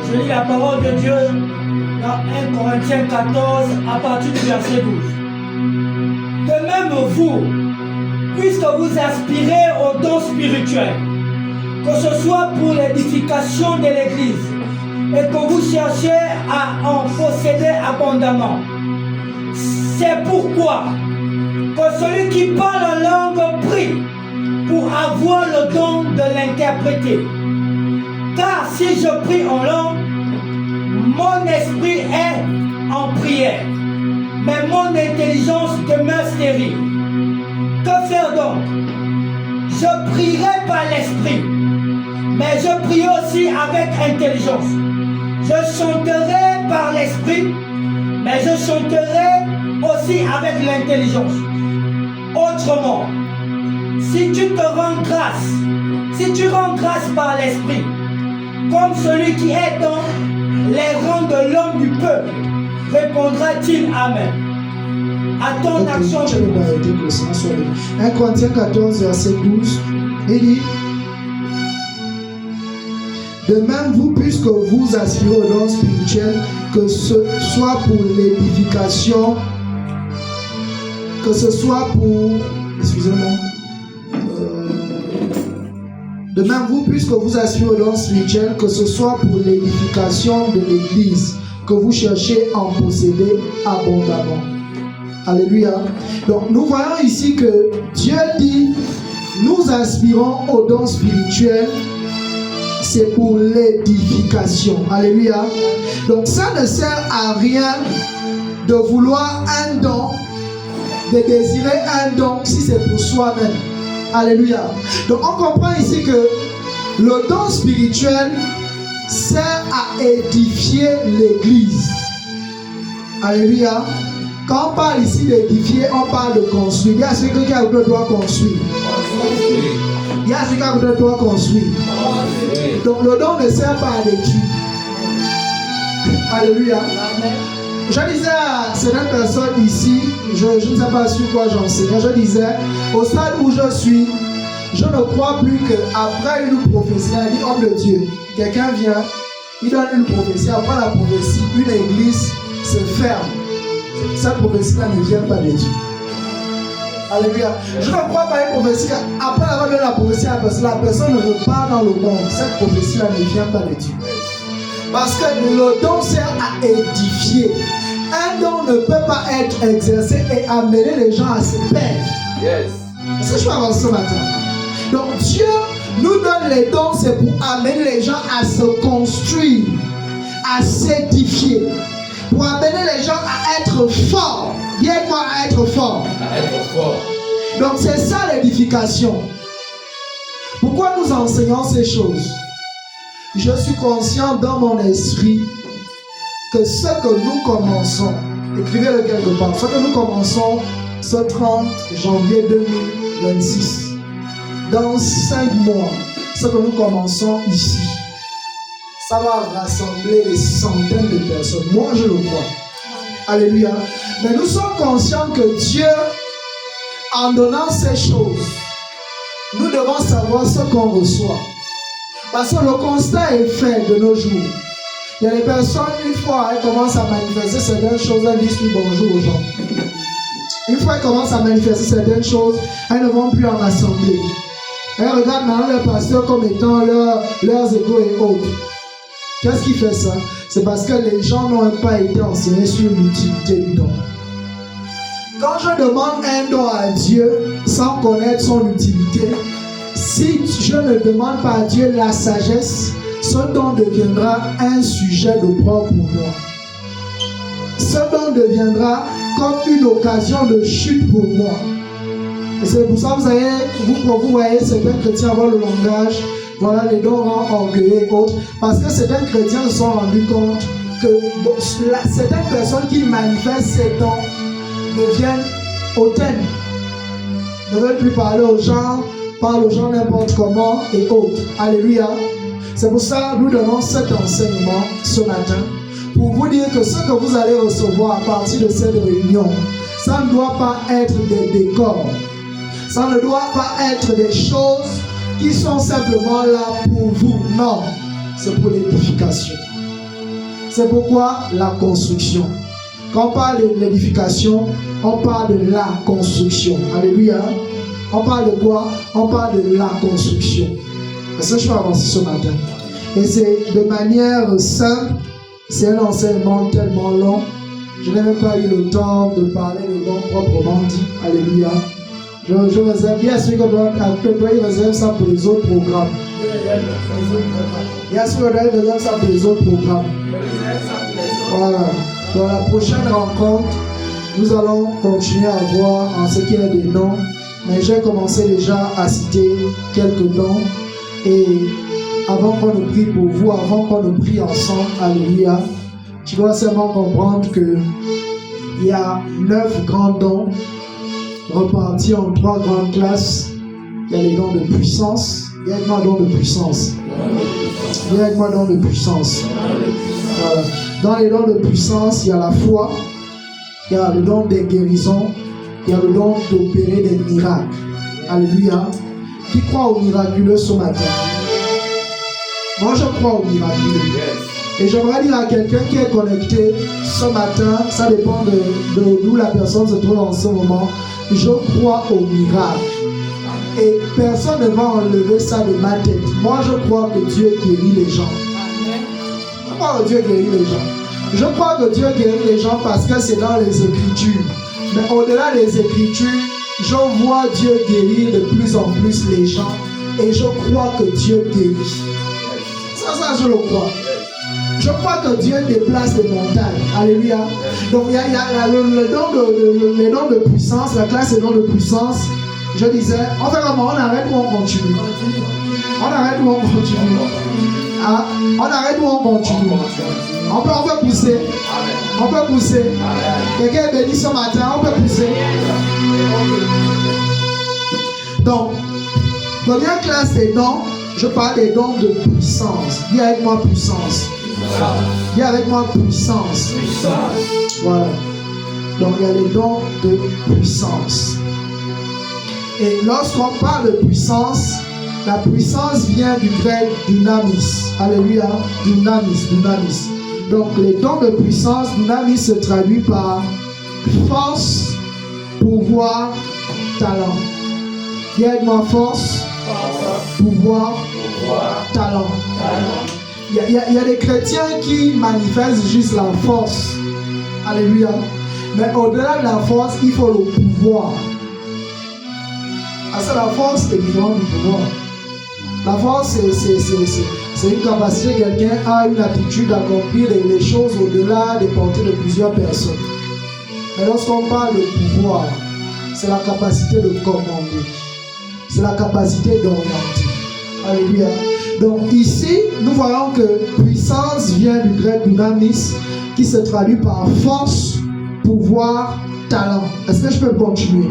Je lis la parole de Dieu dans 1 Corinthiens 14 à partir du verset 12. De même vous, puisque vous aspirez aux dons spirituels, que ce soit pour l'édification de l'Église et que vous cherchez à en posséder abondamment. C'est pourquoi que celui qui parle en langue prie pour avoir le don de l'interpréter. Car si je prie en langue, mon esprit est en prière, mais mon intelligence demeure stérile. Que faire donc? Je prierai par l'esprit, mais je prie aussi avec intelligence. Je chanterai par l'esprit, mais je chanterai aussi avec l'intelligence. Autrement, si tu rends grâce par l'esprit, comme celui qui est dans les rangs de l'homme du peuple, répondra-t-il Amen à ton action. 1 Corinthiens 14, verset 12, il dit: de même vous, puisque vous aspirez aux dons spirituels, que ce soit pour l'édification, que ce soit pour... Excusez-moi. De même vous, puisque vous aspirez aux dons spirituels, que ce soit pour l'édification de l'Église, que vous cherchez à en posséder abondamment. Alléluia. Donc nous voyons ici que Dieu dit, nous aspirons aux dons spirituels, c'est pour l'édification. Alléluia. Donc ça ne sert à rien de vouloir un don, de désirer un don si c'est pour soi-même. Alléluia. Donc on comprend ici que le don spirituel sert à édifier l'Église. Alléluia. Quand on parle ici d'édifier, on parle de construire. Il y a celui qui a le droit de construire. Il y a celui qui a le droit de construire. Donc le don ne sert pas à détruire. Alléluia. Je disais à certaines personnes ici, je ne sais pas sur quoi j'enseignais, je disais, au stade où je suis, je ne crois plus qu'après une prophétie, elle dit homme de Dieu, quelqu'un vient, il donne une prophétie, après la prophétie, une église se ferme. Cette prophétie-là ne vient pas de Dieu. Alléluia. Je ne crois pas à une prophétie. Après avoir donné la prophétie à la personne ne repart dans le monde. Cette prophétie-là ne vient pas de Dieu. Parce que le don sert à édifier. Un don ne peut pas être exercé et amener les gens à se perdre. Yes. Est-ce que je peux avancer ce matin? Donc Dieu nous donne les dons, c'est pour amener les gens à se construire, à s'édifier, pour amener les gens à être forts. Viens-moi à être fort. À être fort. Donc c'est ça l'édification. Pourquoi nous enseignons ces choses? Je suis conscient dans mon esprit que ce que nous commençons, écrivez-le quelque part, ce que nous commençons ce 30 janvier 2026, dans 5 mois, ce que nous commençons ici, ça va rassembler des centaines de personnes. Moi, je le crois. Alléluia. Mais nous sommes conscients que Dieu, en donnant ces choses, nous devons savoir ce qu'on reçoit. Parce que le constat est fait de nos jours. Il y a des personnes, une fois elles commencent à manifester certaines choses, elles disent plus bonjour aux gens. Une fois elles commencent à manifester certaines choses, elles ne vont plus en assemblée. Elles regardent maintenant leur pasteur comme étant leurs égaux et autres. Qu'est-ce qui fait ça? C'est parce que les gens n'ont pas été enseignés sur l'utilité du don. Quand je demande un don à Dieu sans connaître son utilité, si je ne demande pas à Dieu la sagesse, ce don deviendra un sujet de preuve pour moi. Ce don deviendra comme une occasion de chute pour moi. Et c'est pour ça que vous voyez certains chrétiens avoir le langage, voilà, les dons rendent orgueilleux et autres, parce que certains chrétiens se sont rendus compte que certaines personnes qui manifestent ces dons deviennent hautaines, ne veulent plus parler aux gens, parlent aux gens n'importe comment et autres. Alléluia. C'est pour ça que nous donnons cet enseignement ce matin, pour vous dire que ce que vous allez recevoir à partir de cette réunion, ça ne doit pas être des décors, ça ne doit pas être des choses qui sont simplement là pour vous. Non, c'est pour l'édification. C'est pourquoi la construction. Quand on parle de l'édification, on parle de la construction. Alléluia. On parle de quoi? On parle de la construction. Et ça, je vais avancer ce matin. Et c'est de manière simple. C'est un enseignement tellement long. Je n'ai même pas eu le temps de parler des dons proprement dit. Alléluia. Je réserve bien sûr que doit réserve ça pour les autres programmes. Bien sûr que doit réserve ça pour les autres programmes. Voilà. Dans la prochaine rencontre, nous allons continuer à voir en ce qui est des dons. Mais j'ai commencé déjà à citer quelques dons. Et avant qu'on ne prie pour vous, avant qu'on ne prie ensemble, alléluia, tu dois seulement comprendre qu'il y a 9 grands dons repartis en 3 grandes classes. Il y a les dons de puissance. Il y a un don de puissance. Il y a un don de puissance. Voilà. Dans les dons de puissance, il y a la foi, il y a le don des guérisons, il y a le don d'opérer des miracles. Alléluia. Qui croit au miraculeux ce matin? Moi, je crois au miraculeux. Et j'aimerais dire à quelqu'un qui est connecté ce matin, ça dépend de d'où la personne se trouve en ce moment, je crois au miracle. Et personne ne va enlever ça de ma tête. Moi, je crois que Dieu guérit les gens. Je crois que Dieu guérit les gens. Je crois que Dieu guérit les gens parce que c'est dans les Écritures. Mais au-delà des Écritures, je vois Dieu guérir de plus en plus les gens. Et je crois que Dieu guérit. Ça, je le crois. Je crois que Dieu déplace les montagnes. Alléluia. Donc, il y a les dons de puissance, la classe des dons de puissance. Je disais, on fait comment? On arrête ou on continue? On arrête ou on continue? Ah, on arrête ou on continue? On peut pousser. On peut pousser. Quelqu'un est béni ce matin, on peut pousser. Donc, première classe des dons, je parle des dons de puissance. Dis avec moi puissance. Dis avec moi puissance. Voilà. Donc, il y a les dons de puissance. Et lorsqu'on parle de puissance, la puissance vient du grec dynamis. Alléluia. Dynamis. Donc les dons de puissance, dynamis se traduit par force, pouvoir, talent. Dis avec moi force, pouvoir, talent. Il y a des chrétiens qui manifestent juste la force. Alléluia. Mais au-delà de la force, il faut le pouvoir. Parce que la force est différente du pouvoir. La force, c'est une capacité, quelqu'un a une attitude d'accomplir les choses au-delà des portées de plusieurs personnes. Mais lorsqu'on parle de pouvoir, c'est la capacité de commander. C'est la capacité d'orienter. Alléluia. Donc ici, nous voyons que puissance vient du grec dunamis, qui se traduit par force, pouvoir, talent. Est-ce que je peux continuer?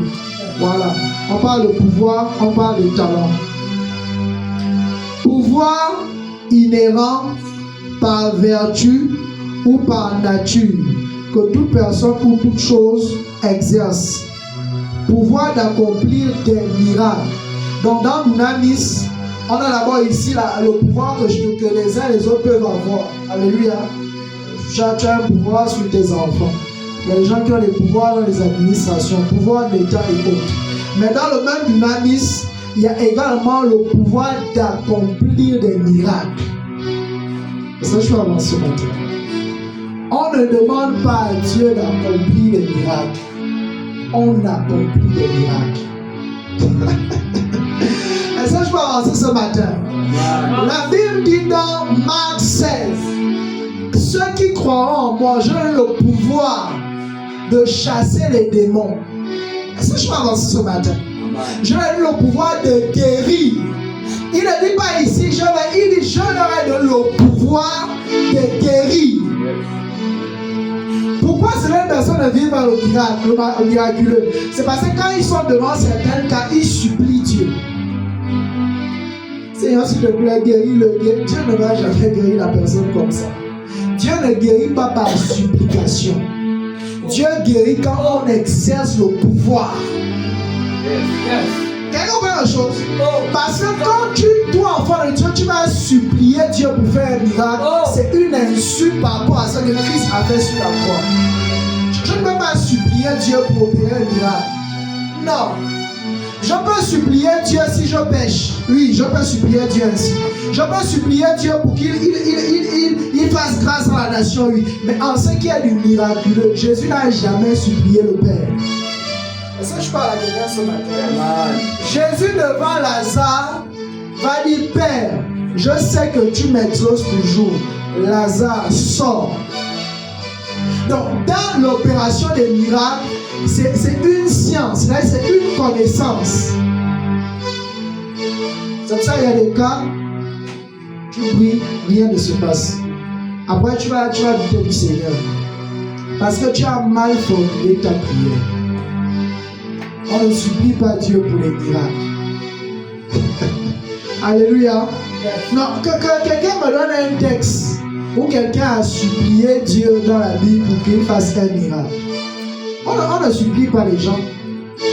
Voilà. On parle de pouvoir, on parle de talent. Pouvoir inhérent par vertu ou par nature, que toute personne ou toute chose exerce. Pouvoir d'accomplir des miracles. Donc dans Dunamis, on a d'abord ici le pouvoir que les uns et les autres peuvent avoir. Alléluia. Tu as un pouvoir sur tes enfants. Il y a des gens qui ont des pouvoirs dans les administrations, pouvoir de l'État et autres. Mais dans le même Dunamis, il y a également le pouvoir d'accomplir des miracles. Ça, je peux avancer ce matin. On ne demande pas à Dieu d'accomplir des miracles. On accomplit des miracles. Et ça, je peux avancer ce matin. La Bible dit dans Marc 16, ceux qui croiront en moi, j'aurai le pouvoir de chasser les démons. Et ça, je peux avancer ce matin. J'aurai le pouvoir de guérir. Il ne dit pas ici, il dit je n'aurai le pouvoir de guérir. Pourquoi certaines personnes ne vivent pas le miraculeux? C'est parce que quand ils sont devant certains cas, ils supplient Dieu. Seigneur, s'il te plaît, guéris-le. Dieu ne va jamais guérir la personne comme ça. Dieu ne guérit pas par supplication. Dieu guérit quand on exerce le pouvoir. Quelqu'un comprend la chose? Parce que quand toi, enfant de Dieu, tu vas supplier Dieu pour faire un miracle, c'est une insulte par rapport à ce que Christ a fait sur la croix. Je ne peux pas supplier Dieu pour opérer un miracle. Non. Je peux supplier Dieu si je pêche. Oui, je peux supplier Dieu ainsi. Je peux supplier Dieu pour qu'il fasse grâce à la nation, oui. Mais en ce qui est du miraculeux, Jésus n'a jamais supplié le Père. Est-ce que je parle à quelqu'un ce matin? Jésus devant Lazare va dire, Père, je sais que tu m'exauces toujours. Lazare, sort. Donc, dans l'opération des miracles, c'est une science, c'est une connaissance. C'est pour ça qu'il y a des cas, tu pries, rien ne se passe. Après, tu vas douter du Seigneur. Parce que tu as mal formulé ta prière. On ne supplie pas Dieu pour les miracles. Alléluia. Non, que quelqu'un me donne un texte où quelqu'un a supplié Dieu dans la Bible pour qu'il fasse un miracle. On ne supplie pas les gens.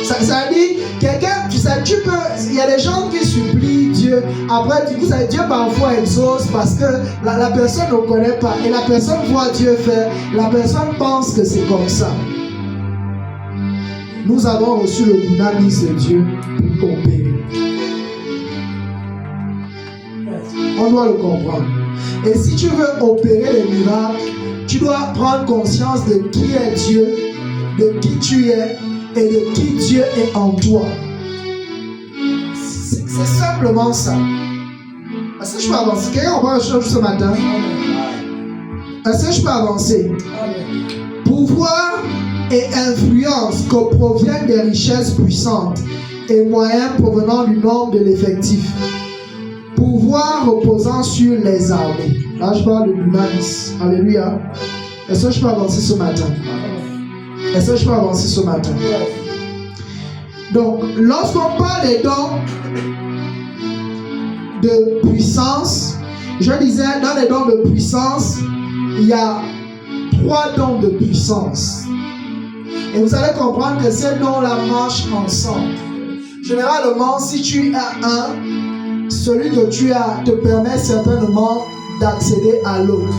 Ça veut dire, quelqu'un, tu sais, il y a des gens qui supplient Dieu. Après, vous savez, Dieu parfois exauce parce que la personne ne connaît pas. Et la personne voit Dieu faire. La personne pense que c'est comme ça. Nous avons reçu le dunamis de Dieu pour opérer. On doit le comprendre. Et si tu veux opérer les miracles, tu dois prendre conscience de qui est Dieu, de qui tu es et de qui Dieu est en toi. C'est simplement ça. Est-ce que je peux avancer? Quelqu'un comprend la chose ce matin? Est-ce que je peux avancer? Pouvoir et influence que proviennent des richesses puissantes et moyens provenant du nombre de l'effectif. Pouvoir reposant sur les armées. Là, je parle de dunamis. Alléluia. Est-ce que je peux avancer ce matin? Est-ce que je peux avancer ce matin? Donc, lorsqu'on parle des dons de puissance, je disais, dans les dons de puissance, il y a 3 dons de puissance. Et vous allez comprendre que ces dons-là marchent ensemble. Généralement, si tu as un, celui que tu as te permet certainement d'accéder à l'autre.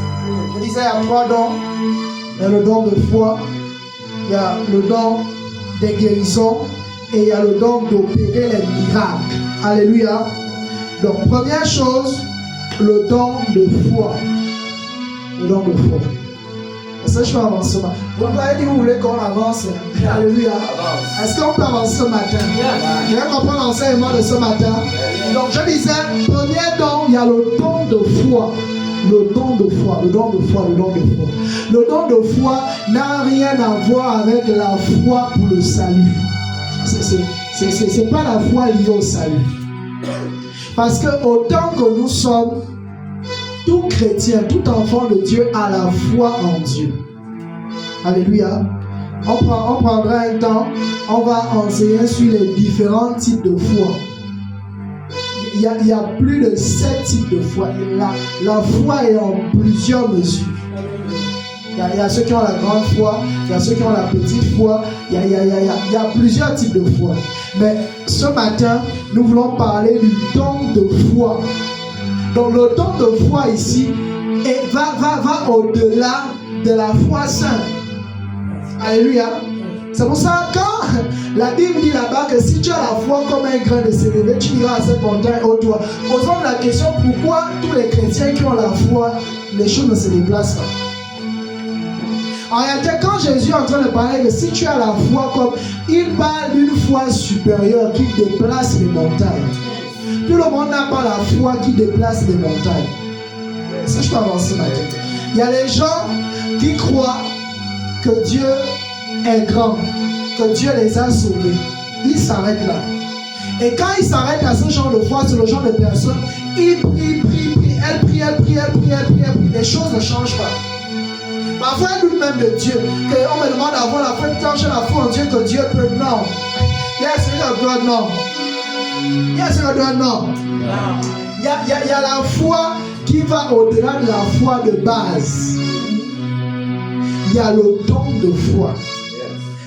Je disais, il y a 3 dons. Il y a le don de foi, il y a le don des guérisons et il y a le don d'opérer les miracles. Alléluia. Donc, première chose, le don de foi. Le don de foi. Est-ce que je peux avancer? Vous m'avez dit que vous voulez qu'on avance. Alléluia. Est-ce qu'on peut avancer ce matin? Vous allez comprendre l'enseignement de ce matin? Donc je disais, premier don, il y a le don de foi. Le don de foi, le don de foi, le don de foi. Le don de foi n'a rien à voir avec la foi pour le salut. C'est pas la foi liée au salut. Parce que autant que nous sommes, tout chrétien, tout enfant de Dieu a la foi en Dieu. Alléluia. On prendra un temps, on va enseigner sur les différents types de foi. Il y a plus de 7 types de foi. La foi est en plusieurs mesures. Il y a ceux qui ont la grande foi, il y a ceux qui ont la petite foi, il y a plusieurs types de foi. Mais ce matin, nous voulons parler du don de foi. Donc le don de foi ici va au-delà de la foi sainte. Alléluia. C'est pour ça que quand la Bible dit là-bas que si tu as la foi comme un grain de sénévé, tu iras à cette montagne au-delà. Posons la question, pourquoi tous les chrétiens qui ont la foi, les choses ne se déplacent pas? En réalité, quand Jésus est en train de parler que si tu as la foi comme, il parle d'une foi supérieure qui déplace les montagnes. Tout le monde n'a pas la foi qui déplace les montagnes. Est-ce que je peux avancer maintenant? Il y a les gens qui croient que Dieu est grand, que Dieu les a sauvés. Ils s'arrêtent là. Et quand ils s'arrêtent à ce genre de foi, c'est le genre de personne, ils prient, elle prie. Les choses ne changent pas. Parfois, elle doute même de Dieu. On me demande d'avoir la foi, quand j'ai la foi en Dieu, que Dieu peut. Non. Yes, God, non. Yes, God, non. Il y a la foi qui va au-delà de la foi de base. Il y a le don de foi.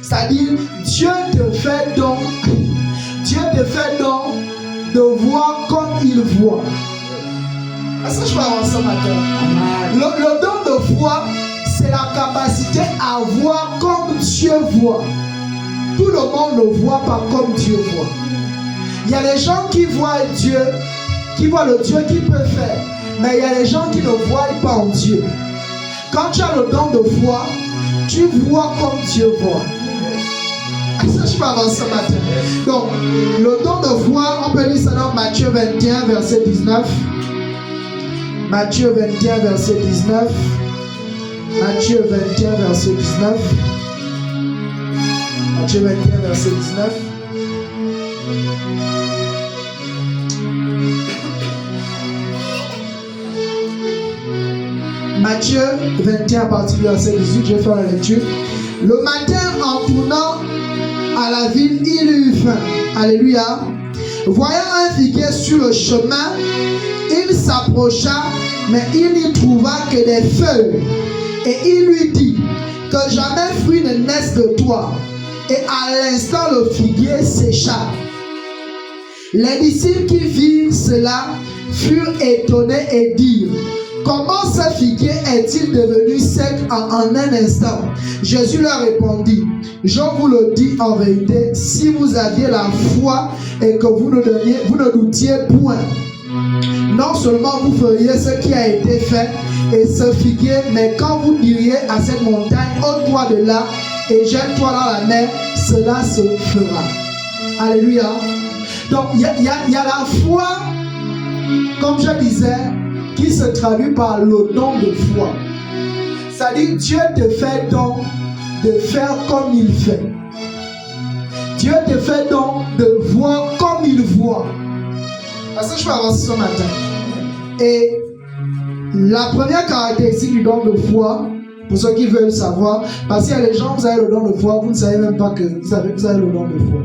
C'est-à-dire, Dieu te fait don de voir comme il voit. Est-ce que je peux avancer matin? Le don de foi, c'est la capacité à voir comme Dieu voit. Tout le monde ne voit pas comme Dieu voit. Il y a des gens qui voient Dieu, qui voient le Dieu qui peut faire. Mais il y a des gens qui ne voient pas en Dieu. Quand tu as le don de foi, tu vois comme Dieu voit. Est-ce que je peux avancer matin? Donc, le don de foi, on peut lire ça dans Matthieu 21, verset 19. Matthieu 21, verset 19. Matthieu 21, verset 19. Matthieu 21, verset 19. Matthieu 21, à partir du verset 18, je vais faire la lecture. Le matin, en tournant à la ville, il eut faim. Alléluia. Voyant un figuier sur le chemin, il s'approcha, mais il n'y trouva que des feuilles. Et il lui dit, que jamais fruit ne naisse de toi. Et à l'instant, le figuier sécha. Les disciples qui virent cela furent étonnés et dirent, comment ce figuier est-il devenu sec en un instant? Jésus leur répondit, je vous le dis en vérité, si vous aviez la foi et que vous ne doutiez point, non seulement vous feriez ce qui a été fait et ce figuier, mais quand vous diriez à cette montagne, ôte-toi de là et jette-toi dans la mer, cela se fera. Alléluia. Donc il y a la foi, comme je disais, qui se traduit par le don de foi. C'est-à-dire Dieu te fait don de faire comme il fait. Dieu te fait don de voir comme il voit. Est-ce que je peux avancer ce matin? Et la première caractéristique du don de foi, pour ceux qui veulent savoir, parce qu'il y a des gens, vous avez le don de foi, vous ne savez même pas que vous avez le don de foi.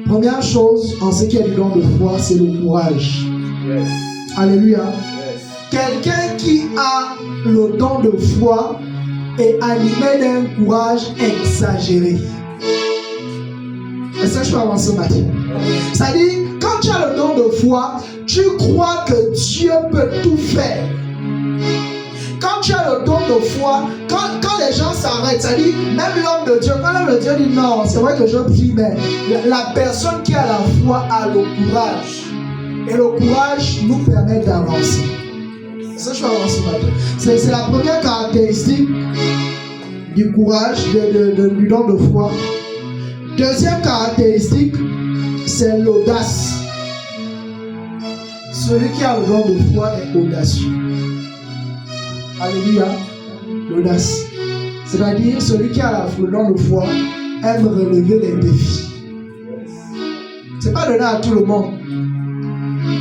Première chose, en ce qui est du don de foi, c'est le courage. Yes. Alléluia. Yes. Quelqu'un qui a le don de foi est animé d'un courage exagéré. Est-ce que je peux avancer ce matin? C'est-à-dire, quand tu as le don de foi, tu crois que Dieu peut tout faire. Quand tu as le don de foi, quand les gens s'arrêtent, c'est-à-dire, même l'homme de Dieu, quand l'homme de Dieu dit non, c'est vrai que je prie, mais la personne qui a la foi a le courage. Et le courage nous permet d'avancer. C'est ça que je vais avancer maintenant. C'est la première caractéristique du courage, du don de foi. Deuxième caractéristique, c'est l'audace. celui qui a le don de foi est audacieux. Alléluia. L'audace. C'est-à-dire, celui qui a le don de foi aime relever les défis. Ce n'est pas donné à tout le monde.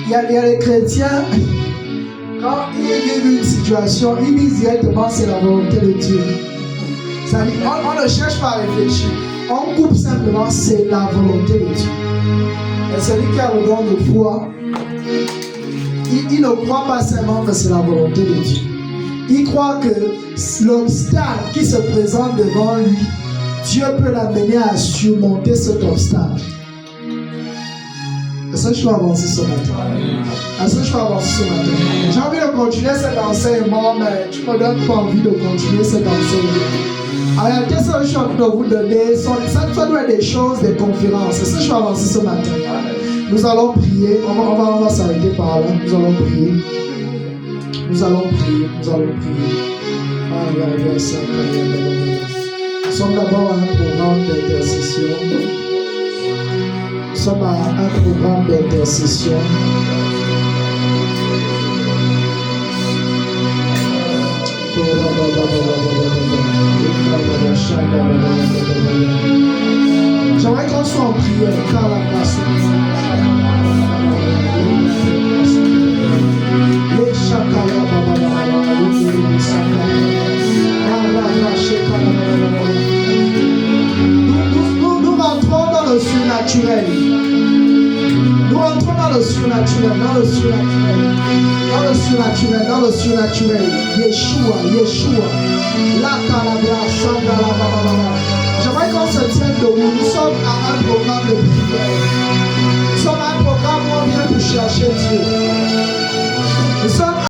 Il y a les chrétiens, quand ils vivent une situation, ils disent directement c'est la volonté de Dieu. C'est-à-dire, on ne cherche pas à réfléchir. On coupe simplement c'est la volonté de Dieu. Et celui qui a le don de foi, il ne croit pas seulement que c'est la volonté de Dieu. Il croit que l'obstacle qui se présente devant lui, Dieu peut l'amener à surmonter cet obstacle. Est-ce que je peux avancer ce matin? Est-ce que je peux avancer ce matin? J'ai envie de continuer cet enseignement, mais tu ne me donnes pas envie de continuer cet enseignement. En réalité, ce que je suis en train de vous donner, ça doit être des choses, des conférences. Est-ce que je peux avancer ce matin? Nous allons prier. On va s'arrêter par là. Nous allons prier. Nous allons prier. Nous allons prier. Nous sommes d'abord à un programme d'intercession. Nous sommes à un programme d'intercession. J'aimerais qu'on soit en prière car la place. Nous rentrons dans le surnaturel. Nous rentrons dans le surnaturel, dans le surnaturel, dans le surnaturel, dans le surnaturel. Yeshua, la calabra, j'aimerais qu'on se tienne debout. Nous sommes à un programme de prière. Nous sommes à un programme où on vient pour chercher Dieu. Nous sommes